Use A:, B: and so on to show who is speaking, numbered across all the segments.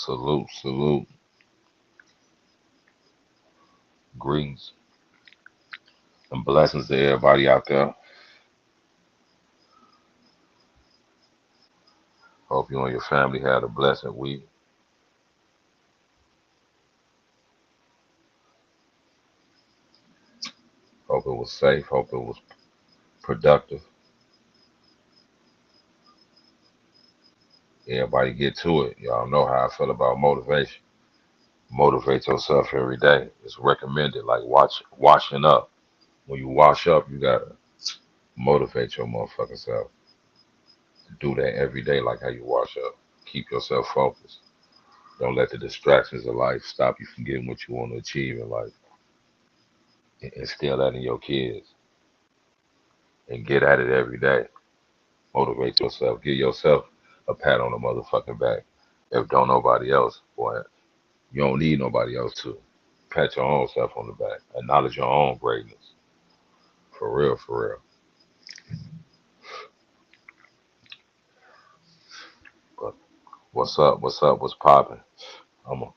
A: Salute, salute. Greetings and blessings to everybody out there. Hope you and your family had a blessed week. Hope it was safe. Hope it was productive. Everybody get to it. Y'all know how I feel about motivation. Motivate yourself every day. It's recommended. Like washing up. When you wash up, you gotta motivate your motherfucking self. Do that every day, like how you wash up. Keep yourself focused. Don't let the distractions of life stop you from getting what you want to achieve in life. Instill that in your kids and get at it every day. Motivate yourself. Give yourself a pat on the motherfucking back. If don't nobody else, boy, you don't need nobody else to. Pat your own self on the back. Acknowledge your own greatness. For real, for real. But what's up? What's up? What's popping? I'm gonna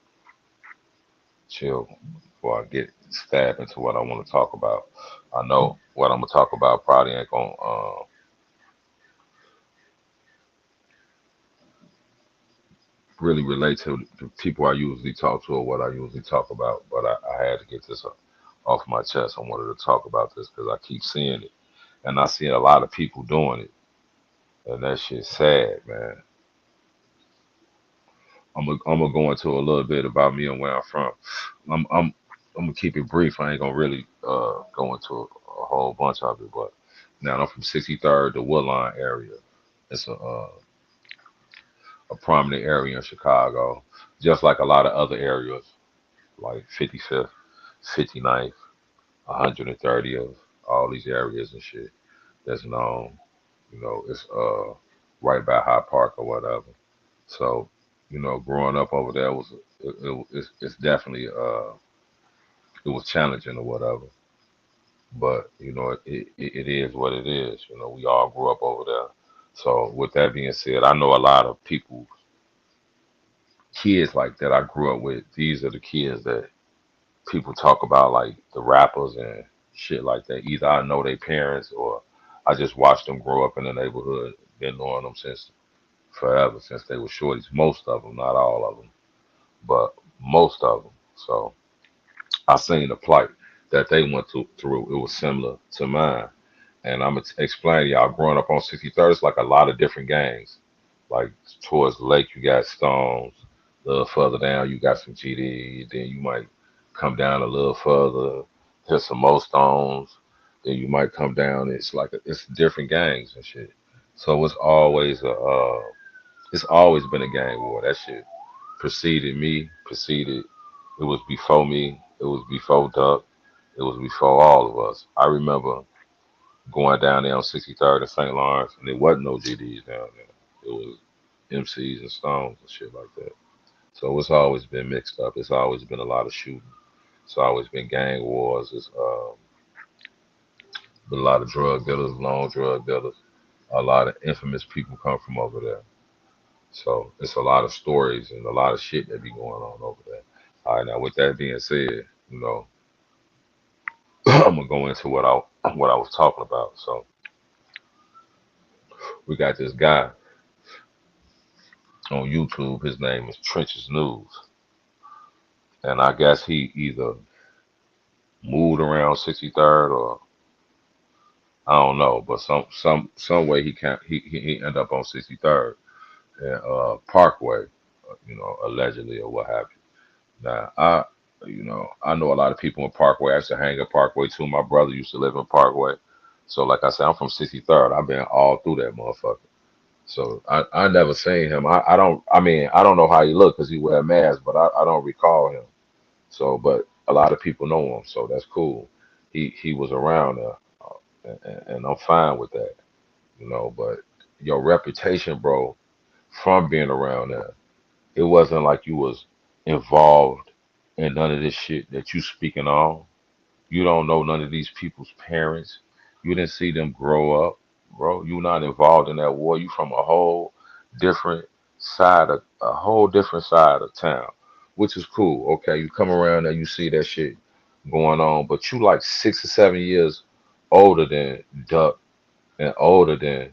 A: chill before I get stab into what I want to talk about. I know what I'm gonna talk about probably ain't gonna really relate to the people I usually talk to or what I usually talk about, but I had to get this off my chest. I wanted to talk about this because I keep seeing it, and I see a lot of people doing it, and that shit's sad, man. I'm gonna go into a little bit about me and where I'm from. I'm I'm I'm gonna keep it brief. I ain't gonna really go into a whole bunch of it, but now I'm from 63rd, the Woodline area. It's a prominent area in Chicago, just like a lot of other areas, like 55th, 59th, 130th, all these areas and shit that's known. It's right by High Park or whatever. So, growing up over there it's definitely it was challenging or whatever. But it is what it is. We all grew up over there. So with that being said, I know a lot of people, kids like that I grew up with. These are the kids that people talk about, like the rappers and shit like that. Either I know their parents or I just watched them grow up in the neighborhood. Been knowing them since forever, since they were shorties. Most of them, not all of them, but most of them. So I seen the plight that they went through. It was similar to mine. And I'm gonna explain to y'all. Growing up on 63rd, it's like a lot of different gangs. Like towards the lake, you got Stones. A little further down, you got some GD. Then you might come down a little further, hit some more Stones. Then you might come down. It's different gangs and shit. So it's always been a gang war. That shit preceded me. Preceded. It was before me. It was before Duck. It was before all of us. I remember going down there on 63rd and St. Lawrence, and there wasn't no GDs down there. It was MCs and Stones and shit like that. So it's always been mixed up. It's always been a lot of shooting. It's always been gang wars. It's been a lot of drug dealers, long drug dealers. A lot of infamous people come from over there. So it's a lot of stories and a lot of shit that be going on over there. All right, now with that being said, I'm gonna go into what I was talking about. So we got this guy on YouTube. His name is Trenches News, and I guess he either moved around 63rd or I don't know, but some way he can't he end up on 63rd and Parkway, allegedly or what have you. Now I know a lot of people in Parkway. I used to hang at Parkway too. My brother used to live in Parkway, so like I said, I'm from 63rd. I've been all through that motherfucker. So I never seen him. I don't know how he looked because he wear a mask, but I don't recall him. So, but a lot of people know him, so that's cool. He was around there, and I'm fine with that, But your reputation, bro, from being around there, it wasn't like you was involved in none of this shit that you speaking on. You don't know none of these people's parents. You didn't see them grow up, bro. You not involved in that war. You from a whole different side of a whole different side of town, which is cool. Okay, you come around and you see that shit going on, but you like 6 or 7 years older than Duck and older than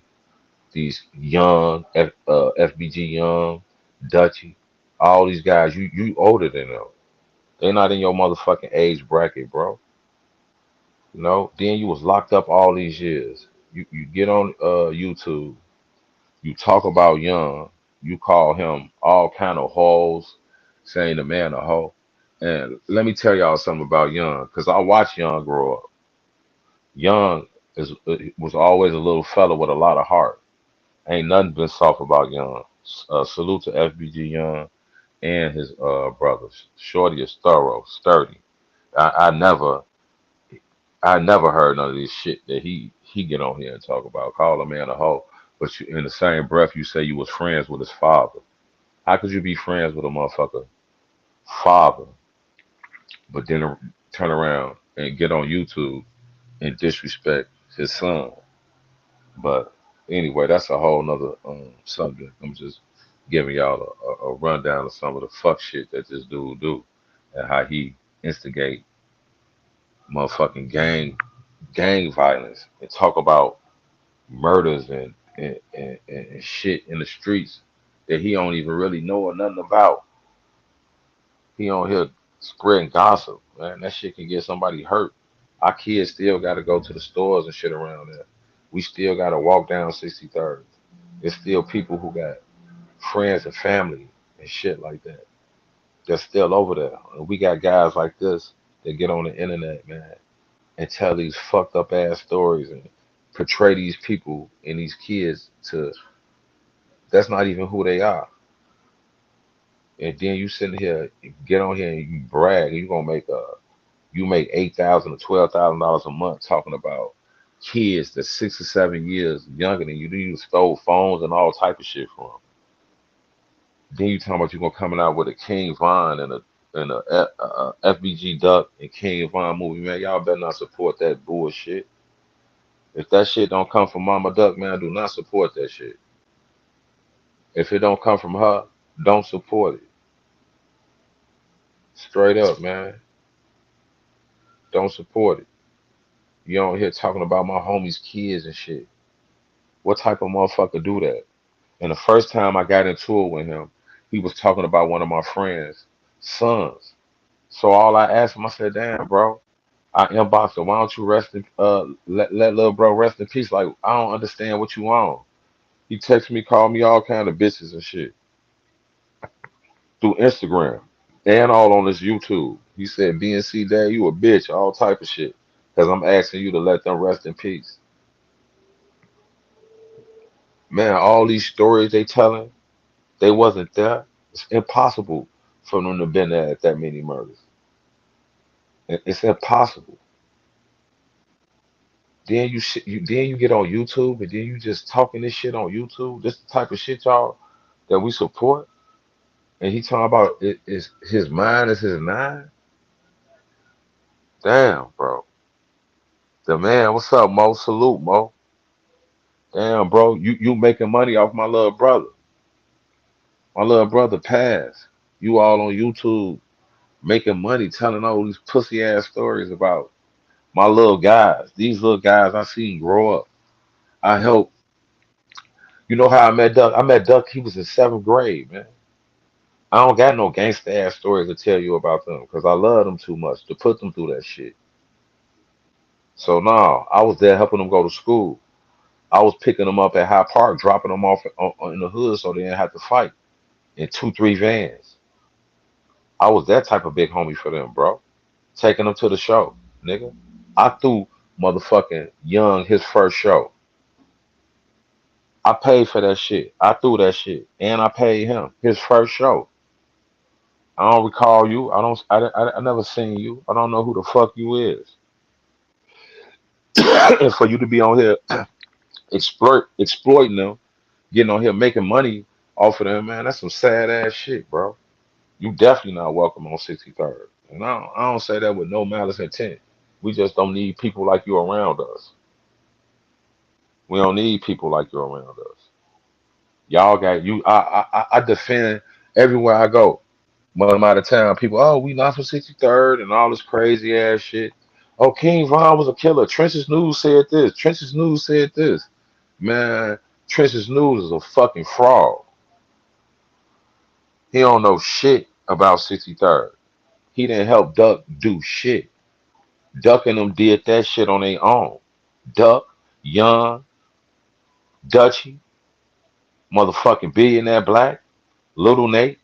A: these young FBG Young, Dutchy, all these guys. You older than them. They not in your motherfucking age bracket, bro. You know. Then you was locked up all these years. You get on YouTube. You talk about Young. You call him all kind of hoes, saying the man a hoe. And let me tell y'all something about Young, because I watched Young grow up. Young was always a little fella with a lot of heart. Ain't nothing been soft about Young. Salute to FBG Young and his brothers. Shorty is thorough, sturdy. I never heard none of this shit that he get on here and talk about. Call a man a hoe, but in the same breath you say you was friends with his father. How could you be friends with a motherfucker father, but then turn around and get on YouTube and disrespect his son? But anyway, that's a whole nother subject. I'm just giving y'all a rundown of some of the fuck shit that this dude do and how he instigate motherfucking gang violence and talk about murders and shit in the streets that he don't even really know or nothing about. He on here spreading gossip, man. That shit can get somebody hurt. Our kids still got to go to the stores and shit around there. We still got to walk down 63rd. There's still people who got friends and family and shit like that. They're still over there. And we got guys like this that get on the internet, man, and tell these fucked up ass stories and portray these people and these kids to that's not even who they are. And then you sitting here, get on here and you brag, and you make $8,000 or $12,000 a month talking about kids that's 6 or 7 years younger than you. Then you stole phones and all type of shit from 'em. Then you talking about you gonna coming out with a King Von and a FBG Duck and King Von movie, man. Y'all better not support that bullshit. If that shit don't come from Mama Duck, man, do not support that shit. If it don't come from her, don't support it. Straight up, man. Don't support it. You on here talking about my homies' kids and shit. What type of motherfucker do that? And the first time I got into it with him, he was talking about one of my friends' sons. So all I asked him, I said, "Damn, bro." I inboxed him. Why don't you rest in let little bro rest in peace? Like I don't understand what you on. He texted me, called me all kind of bitches and shit through Instagram and all on his YouTube. He said, "BNC Dad, you a bitch," all type of shit. Cause I'm asking you to let them rest in peace. Man, all these stories they telling, they wasn't there. It's impossible for them to been there at that many murders. It's impossible. Then you get on YouTube and then you just talking this shit on YouTube. This the type of shit y'all that we support. And he talking about is his mind is his nine. Damn, bro. The man, what's up, Mo? Salute, Mo. Damn, bro. You making money off my little brother. My little brother passed. You all on YouTube making money telling all these pussy ass stories about my little guys. These little guys I seen grow up. I helped. You know how I met Duck? I met Duck, he was in 7th grade, man. I don't got no gangsta ass stories to tell you about them because I love them too much to put them through that shit. So no, I was there helping them go to school. I was picking them up at High Park, dropping them off in the hood so they didn't have to fight in 2, 3 vans. I was that type of big homie for them, bro. Taking them to the show, nigga. I threw motherfucking Young his first show. I paid for that shit. I threw that shit, and I paid him his first show. I don't recall you. I don't. I never seen you. I don't know who the fuck you is. And for you to be on here exploiting them, getting on here making money off of them, man, that's some sad ass shit, bro. You definitely not welcome on 63rd. And I don't say that with no malice intent. We just don't need people like you around us. We don't need people like you around us. Y'all got you. I defend everywhere I go. When I'm out of town, people, oh, we not from 63rd and all this crazy ass shit. Oh, King Von was a killer. Trench's News said this. Trench's News said this. Man, Trench's News is a fucking fraud. He don't know shit about 63rd. He didn't help Duck do shit. Duck and them did that shit on their own. Duck, Young, Dutchy, motherfucking Billionaire Black, Little Nate,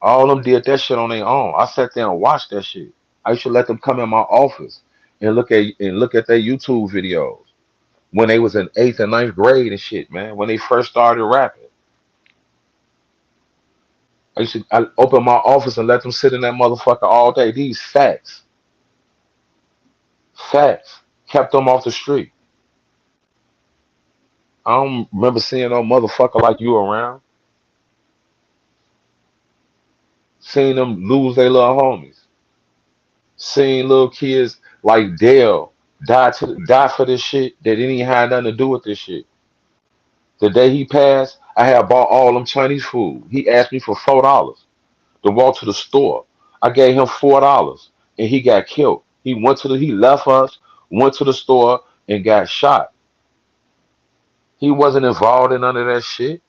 A: all of them did that shit on their own. I sat there and watched that shit. I used to let them come in my office and look at their YouTube videos when they was in eighth and ninth grade and shit, man. When they first started rapping, I open my office and let them sit in that motherfucker all day. These facts kept them off the street. I don't remember seeing no motherfucker like you around. Seeing them lose their little homies. Seeing little kids like Dale die for this shit that didn't even have nothing to do with this shit. The day he passed, I had bought all them Chinese food. He asked me for $4 to walk to the store. I gave him $4 and he got killed. He left us, went to the store and got shot. He wasn't involved in none of that shit.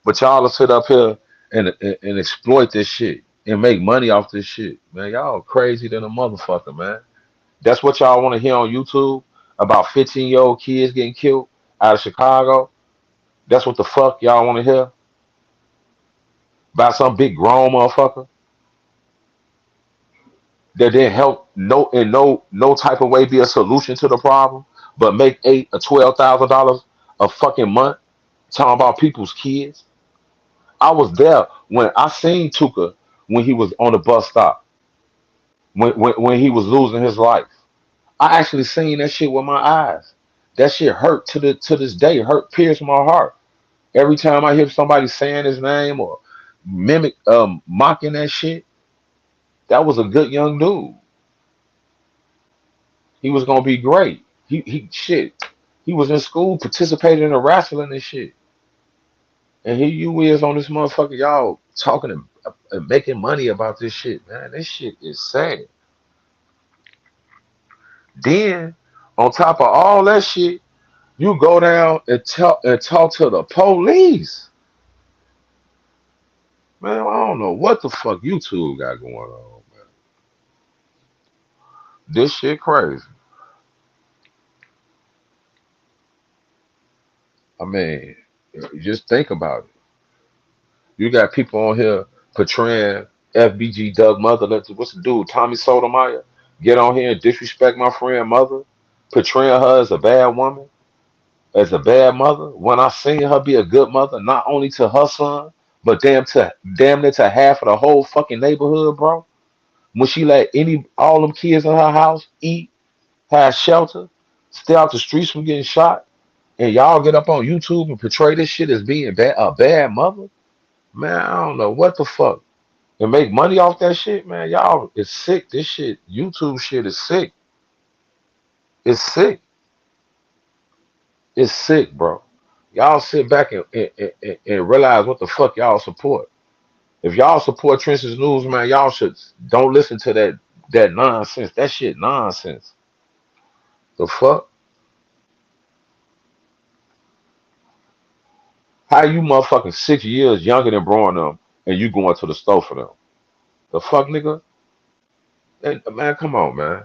A: But y'all will sit up here and exploit this shit and make money off this shit. Man, y'all crazy than a motherfucker, man. That's what y'all want to hear on YouTube about 15-year-old kids getting killed out of Chicago. That's what the fuck y'all want to hear about some big grown motherfucker that didn't help no type of way be a solution to the problem, but make $8,000 or $12,000 a fucking month talking about people's kids. I was there when I seen Tuka when he was on the bus stop when he was losing his life. I actually seen that shit with my eyes. That shit hurt to this day. Hurt pierced my heart. Every time I hear somebody saying his name or mocking that shit, that was a good young dude. He was gonna be great. He shit. He was in school participating in the wrestling and shit. And here you is on this motherfucker, y'all talking and making money about this shit, man. This shit is sad. Then on top of all that shit, you go down and talk to the police. Man, I don't know what the fuck YouTube got going on, man. This shit crazy. I mean, just think about it. You got people on here portraying FBG Doug Mother. What's the dude? Tommy Sotomayor. Get on here and disrespect my friend Mother, portraying her as a bad woman, as a bad mother. When I seen her be a good mother, not only to her son, but damn near to half of the whole fucking neighborhood, bro. When she let all them kids in her house eat, have shelter, stay out the streets from getting shot, and y'all get up on YouTube and portray this shit as being a bad mother, man, I don't know what the fuck. And make money off that shit, man. Y'all it's sick. This shit, YouTube shit is sick. It's sick. It's sick, bro. Y'all sit back and realize what the fuck y'all support. If y'all support Trench's News, man, y'all should don't listen to that nonsense. That shit nonsense. The fuck? How you motherfucking 6 years younger than bro and them and you going to the store for them? The fuck, nigga? Man, come on, man.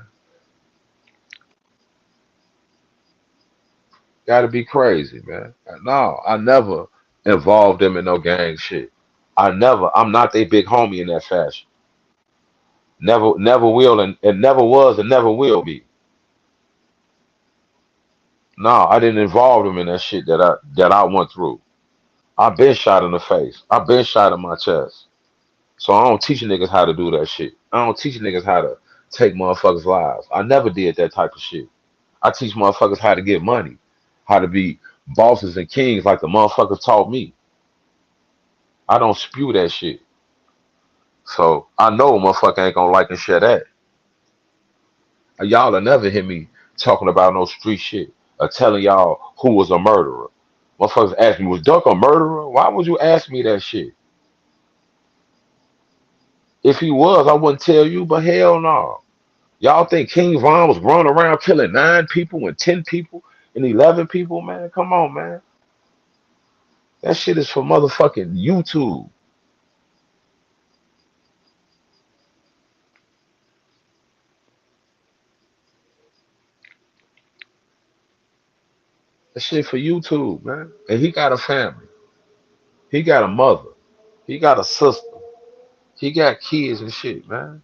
A: Gotta be crazy, man. No, I never involved them in no gang shit. I'm not their big homie in that fashion. Never will, and never was, and never will be. No, I didn't involve them in that shit that I went through. I've been shot in the face. I've been shot in my chest. So I don't teach niggas how to do that shit. I don't teach niggas how to take motherfuckers' lives. I never did that type of shit. I teach motherfuckers how to get money, how to be bosses and kings like the motherfuckers taught me. I don't spew that shit. So I know a motherfucker ain't gonna like and share that. Y'all will never hear me talking about no street shit or telling y'all who was a murderer. Motherfuckers ask me, was Duck a murderer? Why would you ask me that shit? If he was, I wouldn't tell you, but hell no. Y'all think King Von was running around killing 9 people and 10 people and 11 people, man? Come on, man. That shit is for motherfucking YouTube. That shit for YouTube, man. And he got a family. He got a mother. He got a sister. He got kids and shit, man.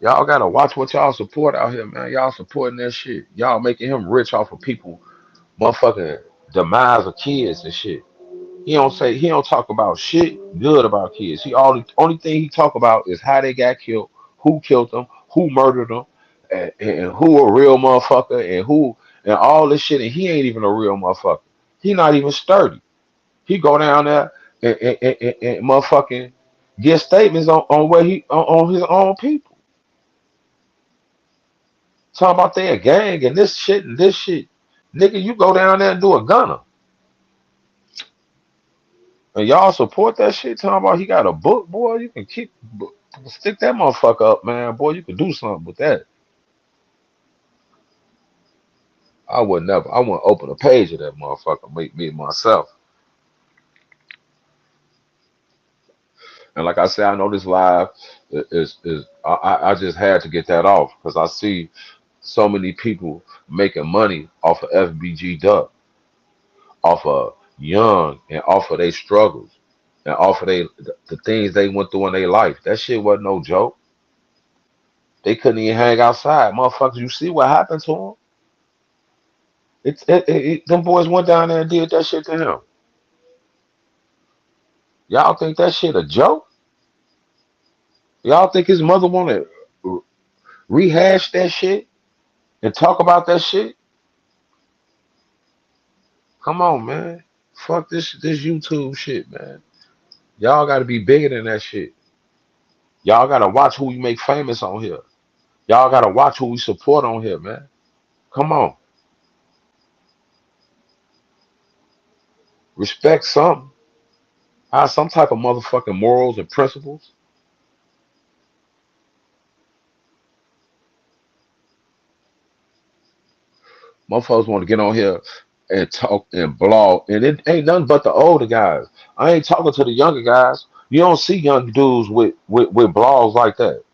A: Y'all gotta watch what y'all support out here, man. Y'all supporting that shit. Y'all making him rich off of people motherfucking demise of kids and shit. He don't talk about shit good about kids. He only thing he talk about is how they got killed, who killed them, who murdered them, and who a real motherfucker and all this shit. And he ain't even a real motherfucker. He not even sturdy. He go down there and motherfucking get statements on where on his own people. Talking about they a gang and this shit and this shit. Nigga, you go down there and do a gunner. And y'all support that shit. Talking about he got a book, boy. You can stick that motherfucker up, man. Boy, you can do something with that. I would never. I wouldn't open a page of that motherfucker. Make me myself. And like I said, I know this live is I just had to get that off because I see so many people making money off of FBG Duck, off of Young, and off of their struggles, and off of the things they went through in their life. That shit wasn't no joke. They couldn't even hang outside, motherfuckers. You see what happened to them? Them boys went down there and did that shit to him. Y'all think that shit a joke? Y'all think his mother want to rehash that shit and talk about that shit? Come on, man. Fuck this YouTube shit, man. Y'all got to be bigger than that shit. Y'all got to watch who we make famous on here. Y'all got to watch who we support on here, man. Come on. Respect something. Have some type of motherfucking morals and principles. Motherfuckers want to get on here and talk and blog, and it ain't nothing but the older guys. I ain't talking to the younger guys. You don't see young dudes with blogs like that.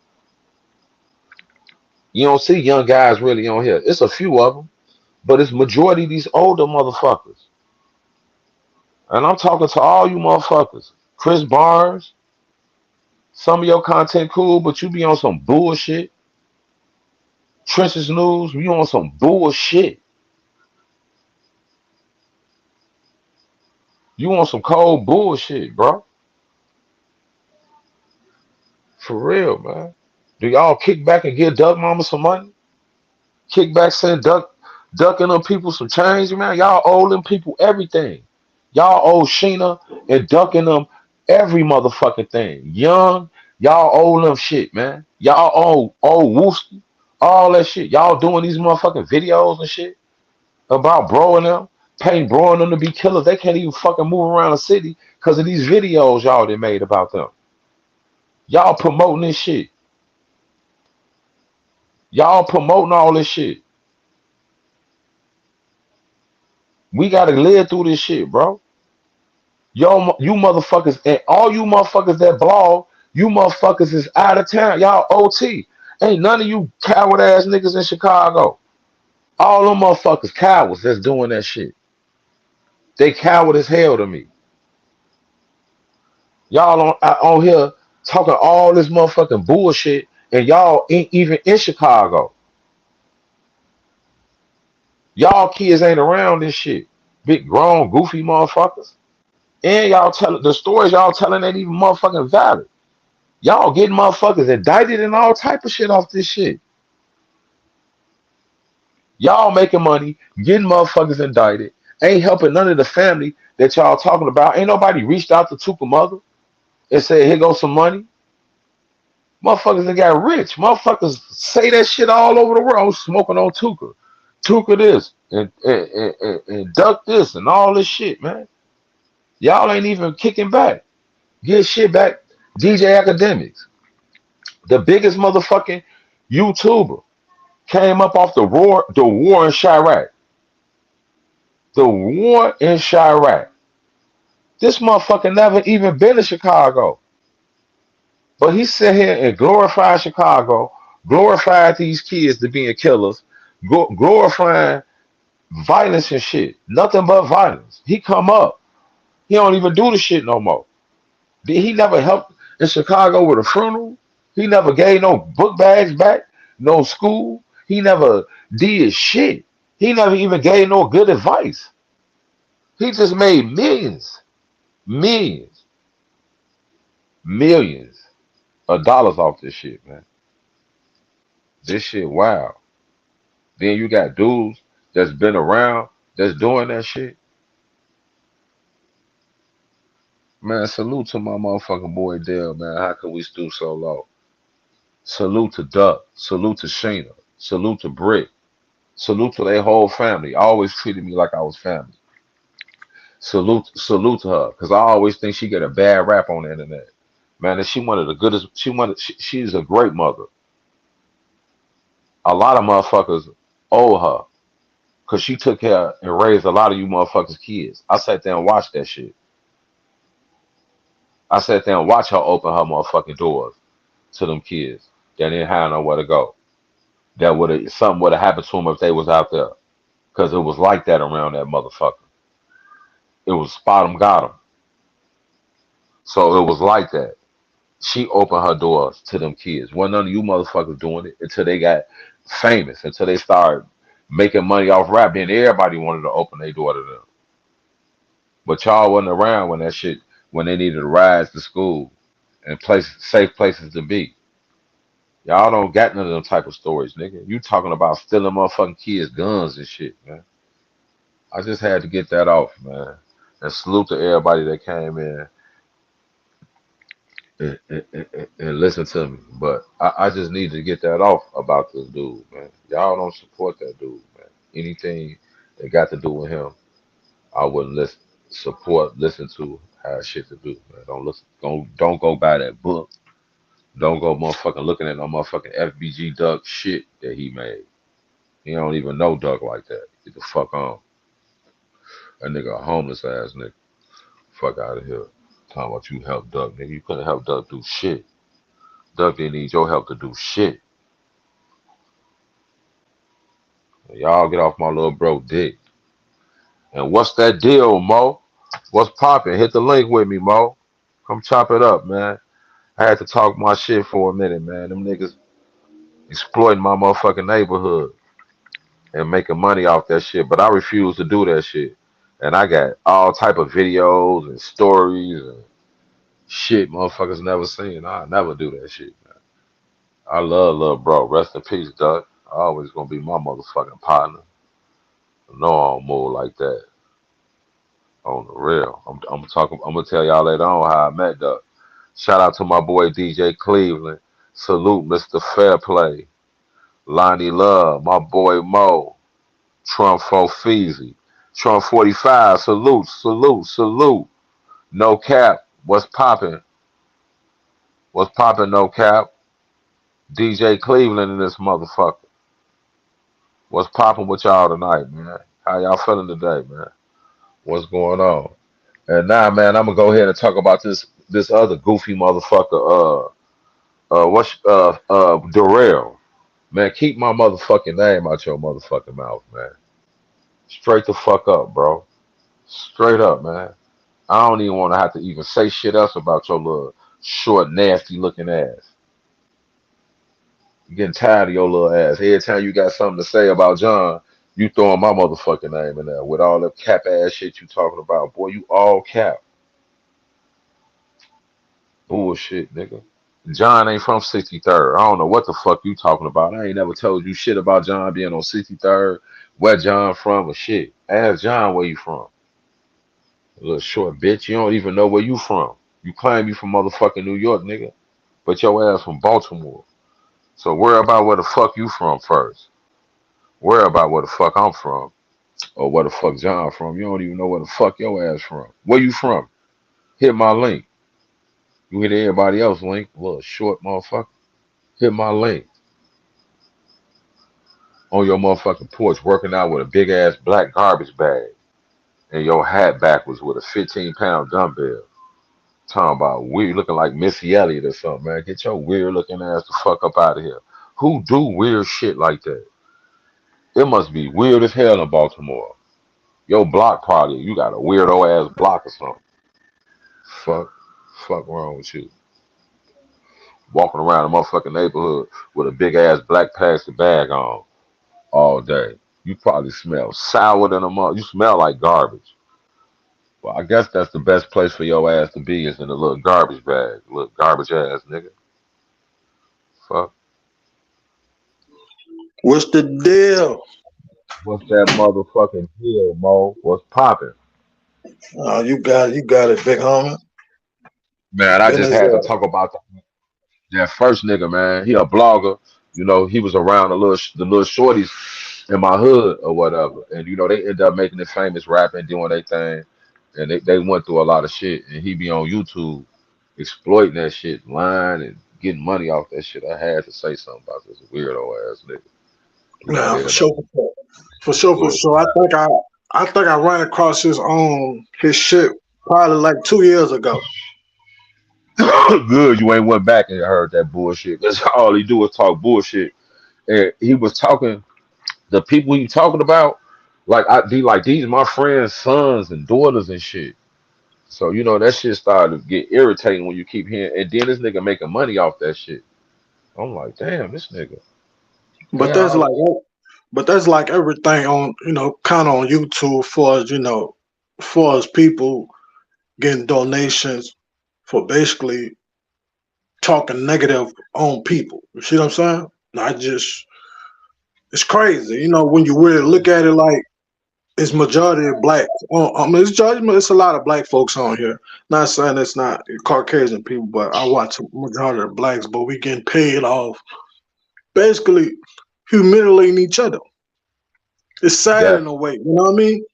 A: You don't see young guys really on here. It's a few of them, but it's majority of these older motherfuckers. And I'm talking to all you motherfuckers. Chris Barnes, some of your content cool, but you be on some bullshit. Trenches News, you on some bullshit. You on some cold bullshit, bro. For real, man. Do y'all kick back and give Duck Mama some money? Kick back, send ducking them people some change, man. Y'all owe them people everything. Y'all owe Sheena and ducking them every motherfucking thing. Young, y'all owe them shit, man. Y'all owe Wooski, all that shit. Y'all doing these motherfucking videos and shit about bro and them, paying bro and them to be killers. They can't even fucking move around the city because of these videos y'all done made about them. Y'all promoting this shit. Y'all promoting all this shit. We gotta live through this shit, bro. Yo, you motherfuckers, and all you motherfuckers that blog, you motherfuckers is out of town. Y'all OT. Ain't none of you coward ass niggas in Chicago. All them motherfuckers cowards that's doing that shit. They coward as hell to me. Y'all on here talking all this motherfucking bullshit, and y'all ain't even in Chicago. Y'all kids ain't around this shit. Big grown goofy motherfuckers. And y'all telling the stories y'all telling ain't even motherfucking valid. Y'all getting motherfuckers indicted and all type of shit off this shit. Y'all making money, getting motherfuckers indicted, ain't helping none of the family that y'all talking about. Ain't nobody reached out to Tuka mother and said, here goes some money. Motherfuckers that got rich. Motherfuckers say that shit all over the world. I'm smoking on Tuka. Tuka this and duck this and all this shit, man. Y'all ain't even kicking back. Get shit back. DJ Academics, the biggest motherfucking YouTuber, came up off the war in Chirac. The war in Chirac. This motherfucker never even been to Chicago. But he sit here and glorified Chicago, glorified these kids to being killers, glorifying violence and shit. Nothing but violence. He come up. He don't even do the shit no more. He never helped in Chicago with a funeral. He never gave no book bags back, no school. He never did shit. He never even gave no good advice. He just made millions, millions, millions of dollars off this shit, man. This shit, wow. Then you got dudes that's been around that's doing that shit. Man, salute to my motherfucking boy Dale, man. How can we stoop so low? Salute to Duck. Salute to Sheena. Salute to Brick. Salute to their whole family. Always treated me like I was family. Salute to her, cause I always think she get a bad rap on the internet. Man, and she one of the goodest. She's a great mother. A lot of motherfuckers owe her, cause she took care and raised a lot of you motherfuckers' kids. I sat there and watched that shit. I sat there and watched her open her motherfucking doors to them kids that didn't have nowhere to go. That would have something would have happened to them if they was out there, cause it was like that around that motherfucker. It was spot 'em, got 'em. So it was like that. She opened her doors to them kids. Wasn't none of you motherfuckers doing it until they got famous, until they started making money off rap. Then everybody wanted to open their door to them. But y'all wasn't around when that shit, when they needed rides to school and places, safe places to be. Y'all don't got none of them type of stories, nigga. You talking about stealing motherfucking kids' guns and shit, man. I just had to get that off, man. And salute to everybody that came in and listen to me. But I just need to get that off about this dude, man. Y'all don't support that dude, man. Anything that got to do with him, I wouldn't listen to, have shit to do, man. Don't go buy that book. Don't go motherfucking looking at no motherfucking FBG Duck shit that he made. He don't even know Duck like that. Get the fuck on. That nigga a homeless ass nigga. Fuck out of here. Talking about you help Duck, nigga. You couldn't help Duck do shit. Duck didn't need your help to do shit. Y'all get off my little bro dick. And what's that deal, Mo? What's poppin'? Hit the link with me, Mo. Come chop it up, man. I had to talk my shit for a minute, man. Them niggas exploiting my motherfucking neighborhood and making money off that shit, but I refuse to do that shit. And I got all type of videos and stories and shit motherfuckers never seen. I never do that shit, man. I love little bro. Rest in peace, Duck. Always gonna be my motherfucking partner. No, I don't move like that. On the real. I'm talking. I'm gonna tell y'all later on how I met Duck. Shout out to my boy DJ Cleveland. Salute Mr. Fairplay. Lonnie Love. My boy Mo. Trump 4 Feezy. Trump 45. Salute, salute, salute. No cap. What's poppin'? What's poppin', no cap? DJ Cleveland in this motherfucker. What's poppin' with y'all tonight, man? How y'all feeling today, man? What's going on? And now, man, I'm gonna go ahead and talk about this other goofy motherfucker. What's Darrell? Man, keep my motherfucking name out your motherfucking mouth, man. Straight the fuck up, bro. Straight up, man. I don't even want to have to even say shit else about your little short, nasty looking ass. I'm getting tired of your little ass. Every time you got something to say about John, you throwing my motherfucking name in there with all that cap ass shit you talking about. Boy, you all cap. Bullshit, nigga. John ain't from 63rd. I don't know what the fuck you talking about. I ain't never told you shit about John being on 63rd, where John from or shit. Ask John where you from. Little short bitch. You don't even know where you from. You claim you from motherfucking New York, nigga. But your ass from Baltimore. So worry about where the fuck you from first. Worry about where the fuck I'm from or where the fuck John from. You don't even know where the fuck your ass from. Where you from? Hit my link. You hit everybody else link. Little short motherfucker. Hit my link on your motherfucking porch, working out with a big ass black garbage bag and your hat backwards with a 15-pound dumbbell. Talking about weird looking like Missy Elliott or something, man. Get your weird looking ass the fuck up out of here. Who do weird shit like that? It must be weird as hell in Baltimore. Your block party, you got a weirdo ass block or something. Fuck, fuck wrong with you? Walking around the motherfucking neighborhood with a big ass black plastic bag on all day. You probably smell sour than a mother. You smell like garbage. Well, I guess that's the best place for your ass to be is in a little garbage bag. Little garbage ass nigga. Fuck.
B: What's the deal?
A: What's that motherfucking deal, Mo? What's popping?
B: You got it, big homie.
A: Man, I just
B: Business.
A: had to talk about that first nigga, man. He a blogger. You know, he was around the little shorties in my hood or whatever. And you know, they end up making it famous rapping, doing their thing. And they went through a lot of shit. And he be on YouTube exploiting that shit, lying and getting money off that shit. I had to say something about this weirdo ass nigga. Let
B: Nah, for
A: everybody
B: sure, for sure, for sure, for
A: know
B: sure. I think I ran across his shit probably like 2 years ago.
A: good you ain't went back and heard that bullshit. That's all he do is talk bullshit. And he was talking the people he talking about, like I be like these my friends' sons and daughters and shit. So you know that shit started to get irritating when you keep hearing and then this nigga making money off that shit. I'm like, damn, this nigga.
B: But
A: Yeah,
B: that's like, but that's like everything on, kind of on YouTube for as for as people getting donations for basically talking negative on people. You see what I'm saying? Not just it's crazy. When you really look at it, like it's majority of black. I mean, it's judgment. It's a lot of black folks on here. Not saying it's not Caucasian people, but I watch a majority of blacks. But we getting paid off basically humiliating each other. It's sad in a
A: definitely,
B: way. You know what I mean?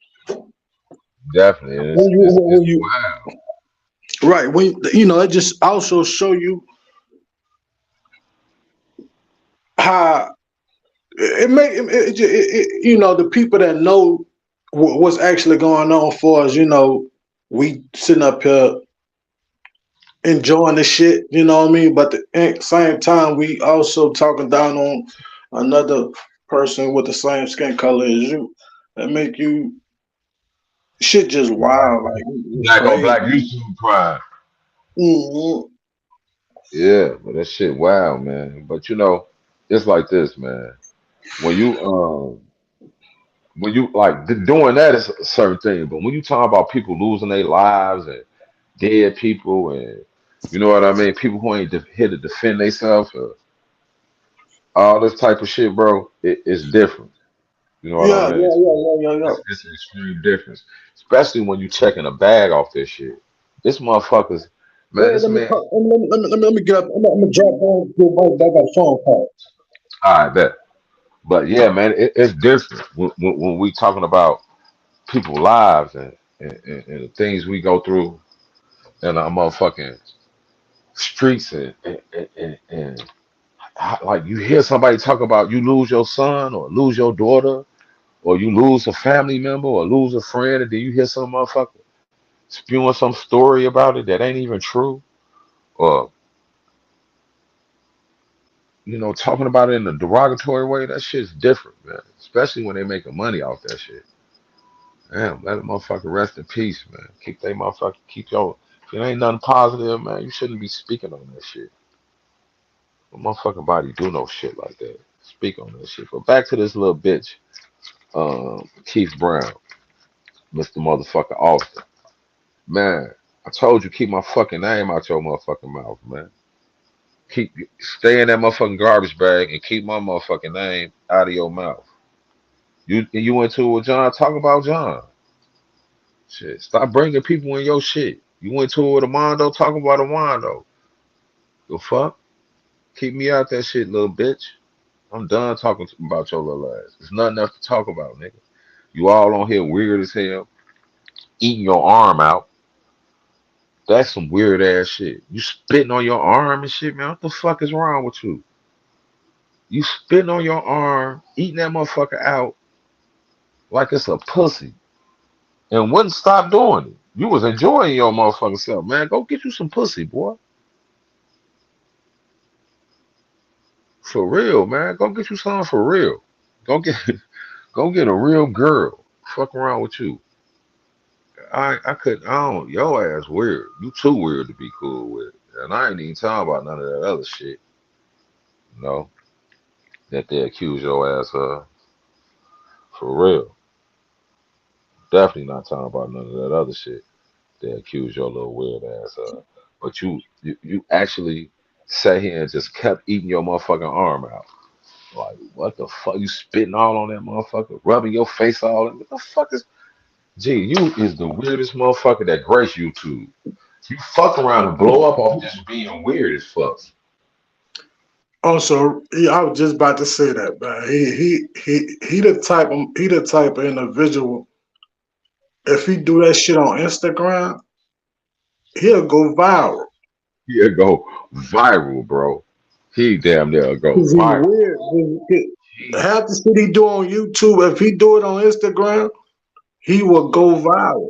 A: definitely. And
B: When you
A: it's
B: when you
A: wild.
B: right when it just also show you how it make the people that know what's actually going on for us. We sitting up here enjoying the shit. You know what I mean? But at the same time, we also talking down on another person with the same skin color as you. That make you shit just wild. Like it's
A: Black on
B: crazy.
A: black YouTube crime.
B: Hmm.
A: Yeah, but that shit wild, man. But you know, it's like this, man. When you when you like doing that is a certain thing, but when you talk about people losing their lives and dead people and you know what I mean, people who ain't here to defend themselves or all this type of shit, bro, it's different. You know what I
B: Yeah,
A: mean?
B: yeah, yeah, yeah, yeah, yeah.
A: It's an extreme difference, especially when you checking a bag off this shit. This motherfuckers, man,
B: Wait,
A: this
B: let me
A: man.
B: call, let me get up. I'm gonna drop down. I got a phone call.
A: I bet, but yeah, man, it's different when we talking about people lives and the things we go through in our motherfucking streets and like you hear somebody talk about you lose your son or lose your daughter or you lose a family member or lose a friend and then you hear some motherfucker spewing some story about it that ain't even true or you know talking about it in a derogatory way. That shit's different, man, especially when they making money off that shit. Damn, let a motherfucker rest in peace, man. Keep your if it ain't nothing positive, man, you shouldn't be speaking on that shit. A motherfucking body do no shit like that. Speak on that shit. But back to this little bitch, Keith Brown, Mr. Motherfucker Austin. Man, I told you keep my fucking name out your motherfucking mouth, man. Keep stay in that motherfucking garbage bag and keep my motherfucking name out of your mouth. You went to with John, talk about John. Shit. Stop bringing people in your shit. You went to with Armando, talk about Armando. The fuck? Keep me out that shit, little bitch. I'm done talking about your little ass. There's nothing else to talk about, nigga. You all on here weird as hell, eating your arm out. That's some weird ass shit. You spitting on your arm and shit, man. What the fuck is wrong with you? You spitting on your arm, eating that motherfucker out like it's a pussy, and wouldn't stop doing it. You was enjoying your motherfucking self, man. Go get you some pussy, boy. For real, man. Go get you something for real. Go get go get a real girl. Fuck around with you. I don't your ass weird. You too weird to be cool with. And I ain't even talking about none of that other shit, you know, that they accuse your ass of. For real. Definitely not talking about none of that other shit they accuse your little weird ass of. But you actually sat here and just kept eating your motherfucking arm out. Like, what the fuck? You spitting all on that motherfucker, rubbing your face all in. What the fuck is Gee, you is the weirdest motherfucker that grace YouTube. You fuck around and blow up off just being weird as fuck.
B: Also, yeah, I was just about to say that, man. He the type of individual. If he do that shit on Instagram, he'll go viral.
A: He'll go viral, bro. He damn near go
B: Cause he
A: viral.
B: weird.
A: He,
B: Half the shit he do on YouTube, if he do it on Instagram, he will go viral.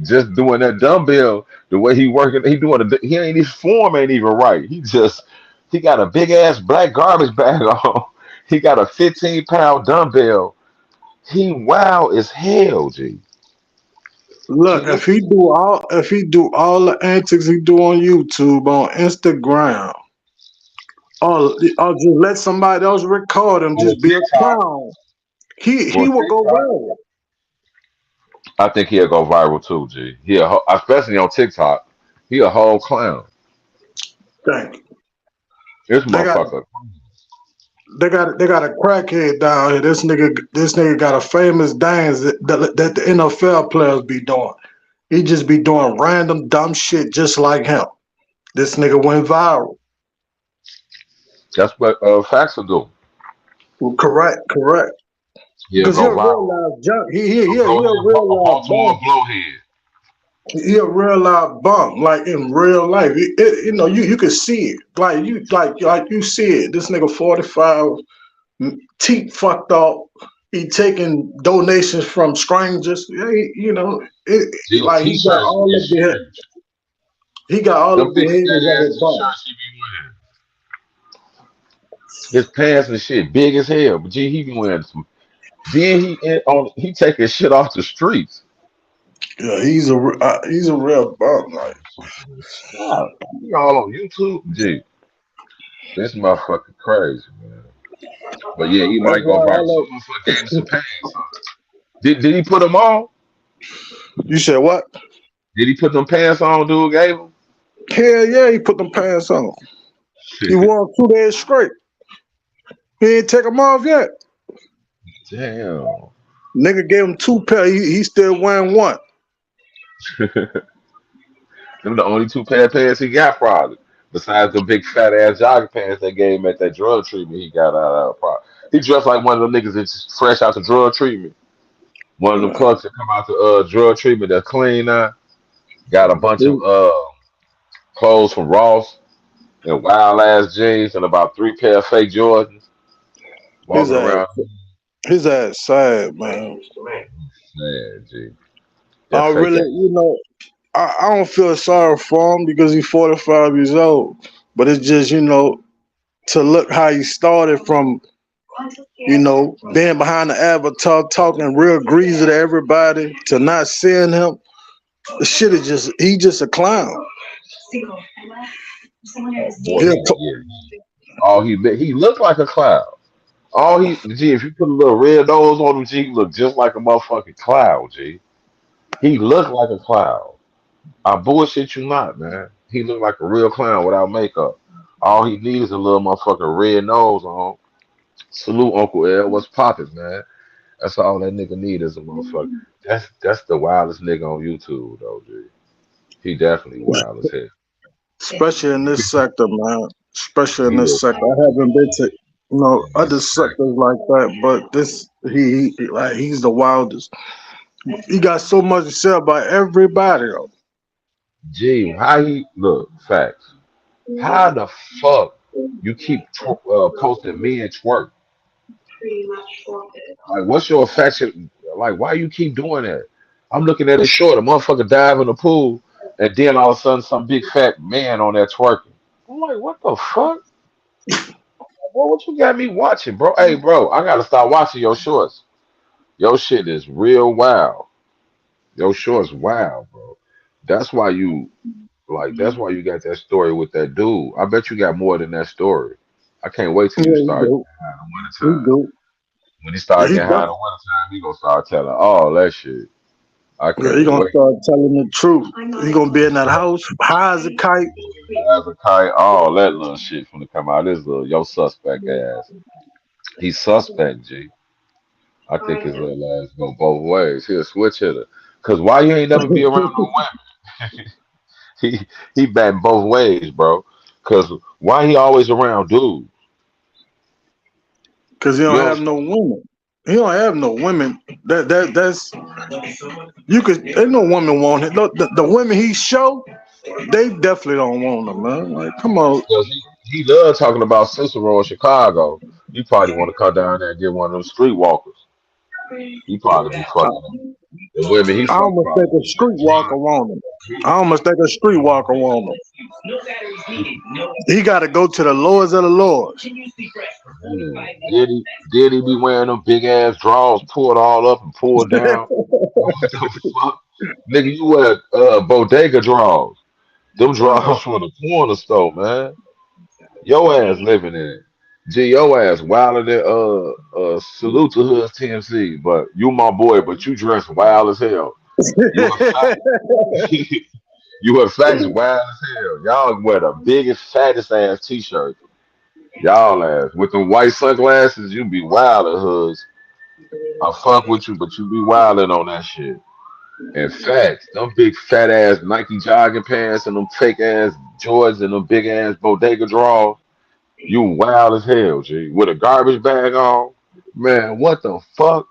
A: just doing that dumbbell, the way he working, he ain't his form ain't even right. He got a big ass black garbage bag on. He got a 15-pound dumbbell. He wild as hell, G. G,
B: Look,
A: look,
B: if he do all the antics he do on YouTube, on Instagram, or just let somebody else record him,
A: on
B: just be a
A: TikTok,
B: clown. He
A: on
B: will go
A: TikTok.
B: viral.
A: I think he'll go viral too, G. Especially on TikTok. He a whole clown.
B: Thank you.
A: This
B: They got
A: motherfucker.
B: they got a crackhead down here. This nigga got a famous dance that the NFL players be doing. He just be doing random dumb shit just like him. This nigga went viral.
A: That's what facts will do.
B: Well, correct.
A: He'll
B: Because he
A: go
B: a real
A: viral.
B: life junk. He a
A: A
B: real life
A: Baltimore
B: bum.
A: blowhead.
B: He a real life bum. Like in real life, you know, you can see it. Like you see it. This nigga 45, teeth fucked up. He taking donations from strangers. Yeah, you know,
A: These
B: like
A: t-shirts is huge.
B: he got all the
A: Them big fat
B: behaviors of
A: ass
B: a bum.
A: t-shirts he be wearing. His pants and shit big as hell. But gee, he be wearing some. Then he taking shit off the streets.
B: Yeah, he's a real bum. Like
A: Stop. He all on YouTube. Gee, this motherfucker crazy, man. But yeah, he
B: that's
A: might go
B: why
A: viral.
B: all
A: Some motherfucker gave him some pants. Did he put them on?
B: that. You said what?
A: Did he put them pants on? Dude gave him.
B: Hell yeah, he put them pants on. He wore 'em 2 days straight. He ain't take them off yet.
A: Damn.
B: Nigga gave him two pair. He still wearing one.
A: Them the only two pair of pants he got probably. Besides the big fat ass jogging pants they gave him at that drug treatment he got out of probably. He dressed like one of them niggas that's fresh out the drug treatment. One of them
B: Uh,
A: clucks that come out the drug treatment that's clean now. Got a bunch of
B: his,
A: clothes from Ross and wild ass jeans and about three pair of fake Jordans
B: his
A: walking
B: ass,
A: around.
B: his ass sad, man.
A: Man, G. That
B: I
A: fake
B: really,
A: ass.
B: you know, I don't feel sorry for him because he's 45 years old. But it's just, you know, to look how he started from, you know, being behind the avatar, talking real greasy to everybody, to not seeing him. The shit is just, he just a clown.
A: Oh boy,
B: He'll,
A: he looked like a cloud. Gee, if you put a little red nose on him, G, he look just like a motherfucking cloud, G. He looked like a cloud. I bullshit you not, man. He looked like a real clown without makeup. All he needs is a little motherfucking red nose on. Salute Uncle L. What's poppin', man? That's all that nigga need is a motherfucker. That's the wildest nigga on YouTube, though, G. He definitely wild as hell.
B: especially in this sector, man. Especially in
A: He
B: this
A: is
B: sector. I haven't been to. Other suckers
A: Exactly.
B: like that, but this like he's the wildest. He got so much to say about everybody. Though.
A: Gee, how he look? Facts. How the fuck you keep posting me and twerk? Like, what's your affection? Like, why you keep doing that? I'm looking at it short. A motherfucker dive in the pool, and then all of a sudden, some big fat man on there twerking. I'm like, what the fuck? Bro, what you got me watching, bro? Hey, bro, I gotta start watching your shorts. Your shit is real wild. Your shorts wild, bro. That's why you like. That's why you got that story with that dude. I bet you got more than that story. I can't wait till
B: Yeah,
A: you
B: he
A: start
B: do.
A: getting high in the
B: He
A: wintertime.
B: do.
A: When he start
B: He
A: getting high in
B: def-
A: the wintertime, he gonna start telling all that shit. I
B: yeah, he
A: can't
B: gonna
A: wait.
B: start telling the truth. He gonna be in that house high as a kite.
A: As a kite, all that little shit from to come out. This little your suspect ass. He's suspect, G. I think his little ass go both ways. He'll switch hitter. Cause why you ain't never be around no women? He batting both ways, bro. Cause why he always around dudes?
B: Cause he
A: You
B: don't
A: know what
B: have no women. He don't have no women. That's you could. Ain't no woman want him. The women he show, they definitely don't want him, man. Like, come on.
A: I'm saying? Cause he loves talking about Cicero in Chicago. You probably want to come down there and get one of them streetwalkers. He probably be
B: I,
A: fucking them. The women he
B: I
A: fuck
B: almost think
A: probably
B: a
A: be
B: streetwalker want him. I almost think a streetwalker want him.
A: drunk.
B: He got to go to the lords of the lords.
A: Man, did he be wearing them big ass drawers pulled all up and pulled down? What the fuck? Nigga, you wear bodega drawers. Them drawers from the corner store, man. Your ass living in it. G, your ass wilder than salute to Hood TMC, but you my boy, but you dress wild as hell. You in fact you in fact wild as hell. Y'all wear the biggest, fattest ass t-shirts. Y'all ass with them white sunglasses, you be wild at hoods. I fuck with you, but you be wildin' on that shit. In fact, them big fat ass Nike jogging pants and them fake ass Jordans and them big ass bodega drawers, you wild as hell, G. With a garbage bag on. Man, what the fuck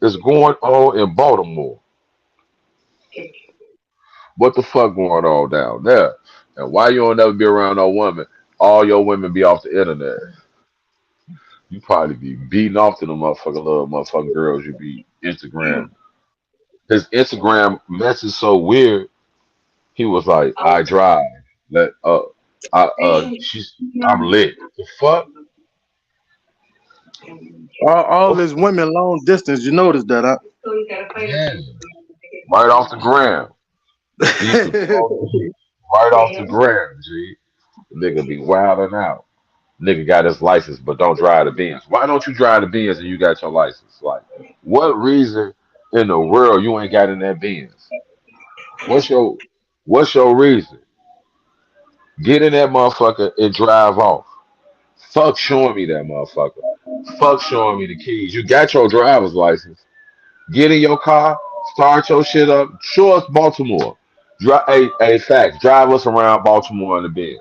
A: is going on in Baltimore? What the fuck going on down there? And why you don't never be around no woman? All your women be off the internet. You probably be beating off to them motherfucking little motherfucking girls you be Instagram. His Instagram message so weird. He was like, "I drive. Let she's I'm lit. The fuck?
B: All
A: The
B: this women long distance. You notice that, huh?
A: yeah, right off the gram. He used to post right off the gram. G, nigga be wilding out. Nigga got his license, but don't drive the Benz. Why don't you drive the Benz and you got your license? Like, what reason in the world you ain't got in that Benz? What's your What's your reason? Get in that motherfucker and drive off. Fuck showing me that motherfucker. Fuck showing me the keys. You got your driver's license. Get in your car, start your shit up. Show us Baltimore. Facts. Drive us around Baltimore in the Benz.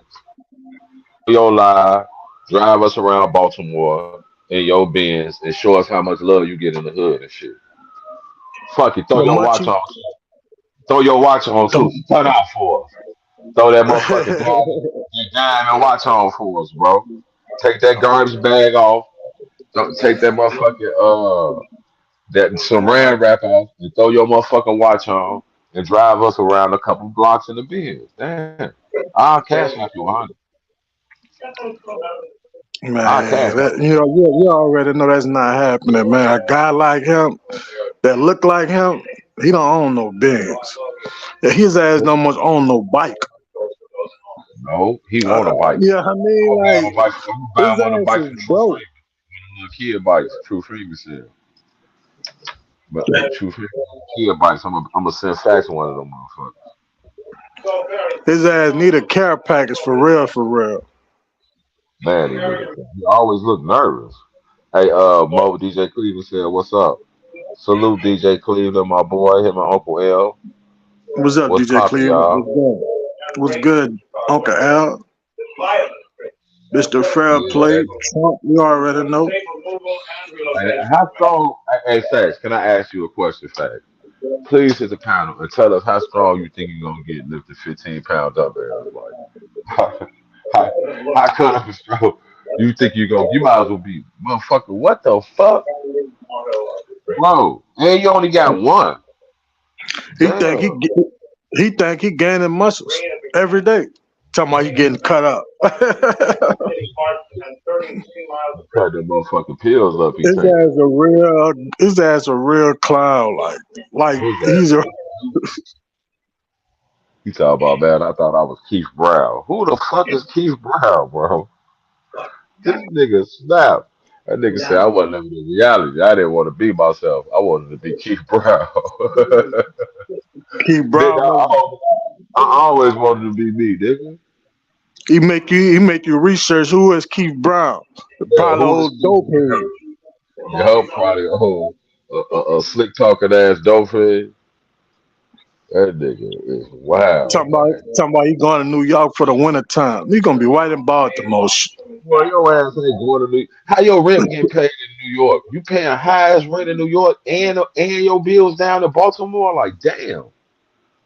A: Tell your lie. Drive us around Baltimore in your Benz and show us how much love you get in the hood and shit. Fuck it. Throw
B: The
A: your
B: much
A: watch on. Throw your watch on too.
B: the
A: Turn out for us. Throw that motherfucking diamond watch on for us, bro. Take that garbage bag off. Don't take that motherfucking that saran wrap off and throw your motherfucking watch on and drive us around a couple blocks in the Benz. Damn. I'll cash out you 100. I'll cash
B: man,
A: out
B: that,
A: you.
B: you already know that's not happening, man. A guy like him that look like him, he don't own no Benz. His ass don't much own no bike.
A: No, he want a bike.
B: Yeah, I
A: I'm
B: mean,
A: gonna buy him a bike. I'm gonna buy
B: his
A: him one of the
B: ass
A: bikes
B: is
A: from True
B: broke.
A: Freeman. One of the little kid bikes, True Freeman said. But True Freeman kid bikes. I'm gonna send facts to one of them motherfuckers.
B: His ass need a care package for real, for real.
A: Man, he need it. He always look nervous. Hey, Mo DJ Cleveland said, "What's up?" Salute DJ Cleveland, my boy, him and Uncle L.
B: What's up,
A: What's
B: DJ
A: poppin',
B: Cleveland?
A: y'all?
B: What's good? What's good, Uncle Al? Mr. Fair
A: Yeah,
B: Play, Trump, you already know.
A: and how strong? Hey, Facts, can I ask you a question, Facts? Please hit the panel and tell us how strong you think you're gonna get lifting 15 pound dumbbells. Like, how, how cut up and strong you think you go? You might as well be motherfucker. What the fuck, bro? And you only got one.
B: He think
A: Damn.
B: he think he gaining muscles every day. Talking about he getting cut up.
A: Cut them motherfucking pills up he
B: His
A: taking.
B: ass a real his ass a real clown. Like
A: His
B: he's a
A: ass. He talking about, man, I thought I was Keith Brown. Who the fuck is Keith Brown, bro? This nigga snap. That nigga said I wasn't living in reality. I didn't want to be myself. I wanted to be Keith Brown.
B: Keith
A: Nigga,
B: Brown.
A: I always wanted to be me, nigga.
B: He make you research who is Keith Brown.
A: Yeah,
B: Probably
A: who is
B: old
A: Keith
B: dope head.
A: Brown? Yup, probably a slick talking ass dopehead. That nigga is wild, man.
B: Talking about he going to New York for the winter time. He gonna be right in Baltimore.
A: Boy, your ass ain't going to New. How your rent getting paid in New York? You paying highest rent in New York and your bills down in Baltimore? Like, damn.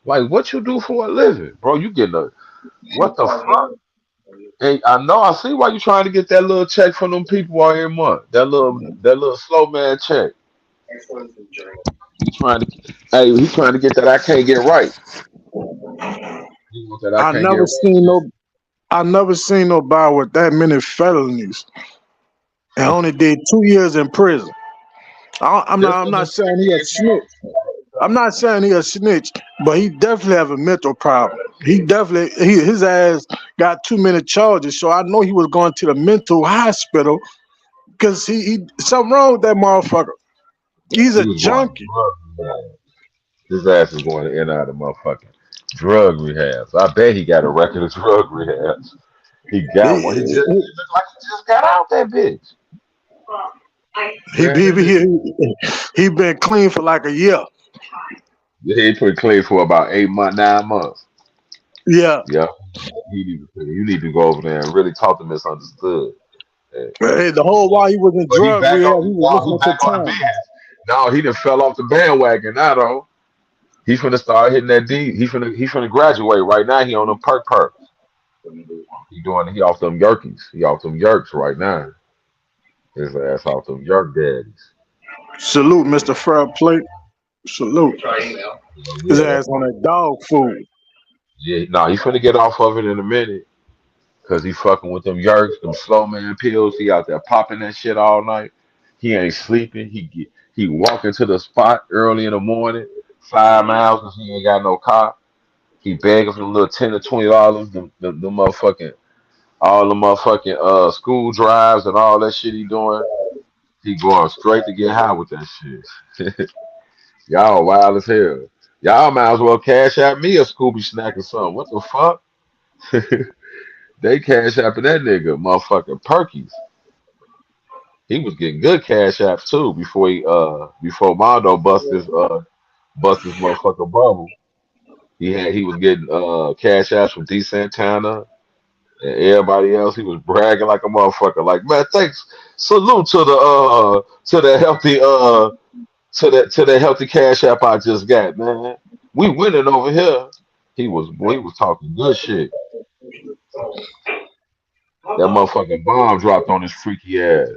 A: Like, what you do for a living, bro? You getting a what the fuck? Hey, I know. I see why you trying to get that little check from them people all every month. That little slow man check. He trying to. Hey, he trying to get that. I can't get right. He want that. I
B: I
A: can't get
B: never
A: right
B: seen
A: shit.
B: no I never seen nobody with that many felonies and only did 2 years in prison.
A: This
B: I'm
A: nigga
B: not saying he a
A: 16
B: snitch. I'm not saying he a snitch, but he definitely have a mental problem. His ass got too many charges, so I know he was going to the mental hospital because he something wrong with that motherfucker. He's
A: he
B: a
A: was going to
B: junkie.
A: drug rehab. His ass is going to end out of motherfucking drug rehabs. I bet he got a record of drug rehabs. He got one. He looked like he just got out that bitch.
B: He
A: Man,
B: he
A: that nigga,
B: he been clean for like a year.
A: he ain't put clean for about 8 months, 9 months.
B: Yeah.
A: Yeah, you need to go over there and really talk to misunderstood. Eh,
B: Hey, the whole while he was in
A: But he
B: drug
A: back
B: rehab,
A: on.
B: he was
A: No, he
B: listening
A: back
B: to
A: on the
B: time.
A: bench. No, he done fell off the bandwagon. Now though, he finna start hitting that D. He finna graduate right now. He on them perks. He off them yerkies. He off them yerks right now. His ass off them yerk daddies.
B: Salute, Mr. Fair Plate. Salute. His
A: Yeah,
B: ass on that dog food.
A: yeah. No, he finna get off of it in a minute. Cause he fucking with them yerks, them slow man pills. He out there popping that shit all night. He ain't sleeping. He walking to the spot early in the morning, 5 miles cause he ain't got no car. He begging for the little $10 or $20. The motherfucking all the motherfucking school drives and all that shit he doing. He going straight to get high with that shit. Y'all wild as hell. Y'all might as well cash out me a Scooby snack or something. What the fuck? They cash apping that nigga, motherfucking Perkies. He was getting good cash apps too before Mondo bust his motherfucking bubble. He was getting cash apps from D Santana and everybody else. He was bragging like a motherfucker. Like, man, thanks. Salute to the healthy to the healthy cash app I just got, man. We winning over here. He was talking good shit. That motherfucking bomb dropped on his freaky ass.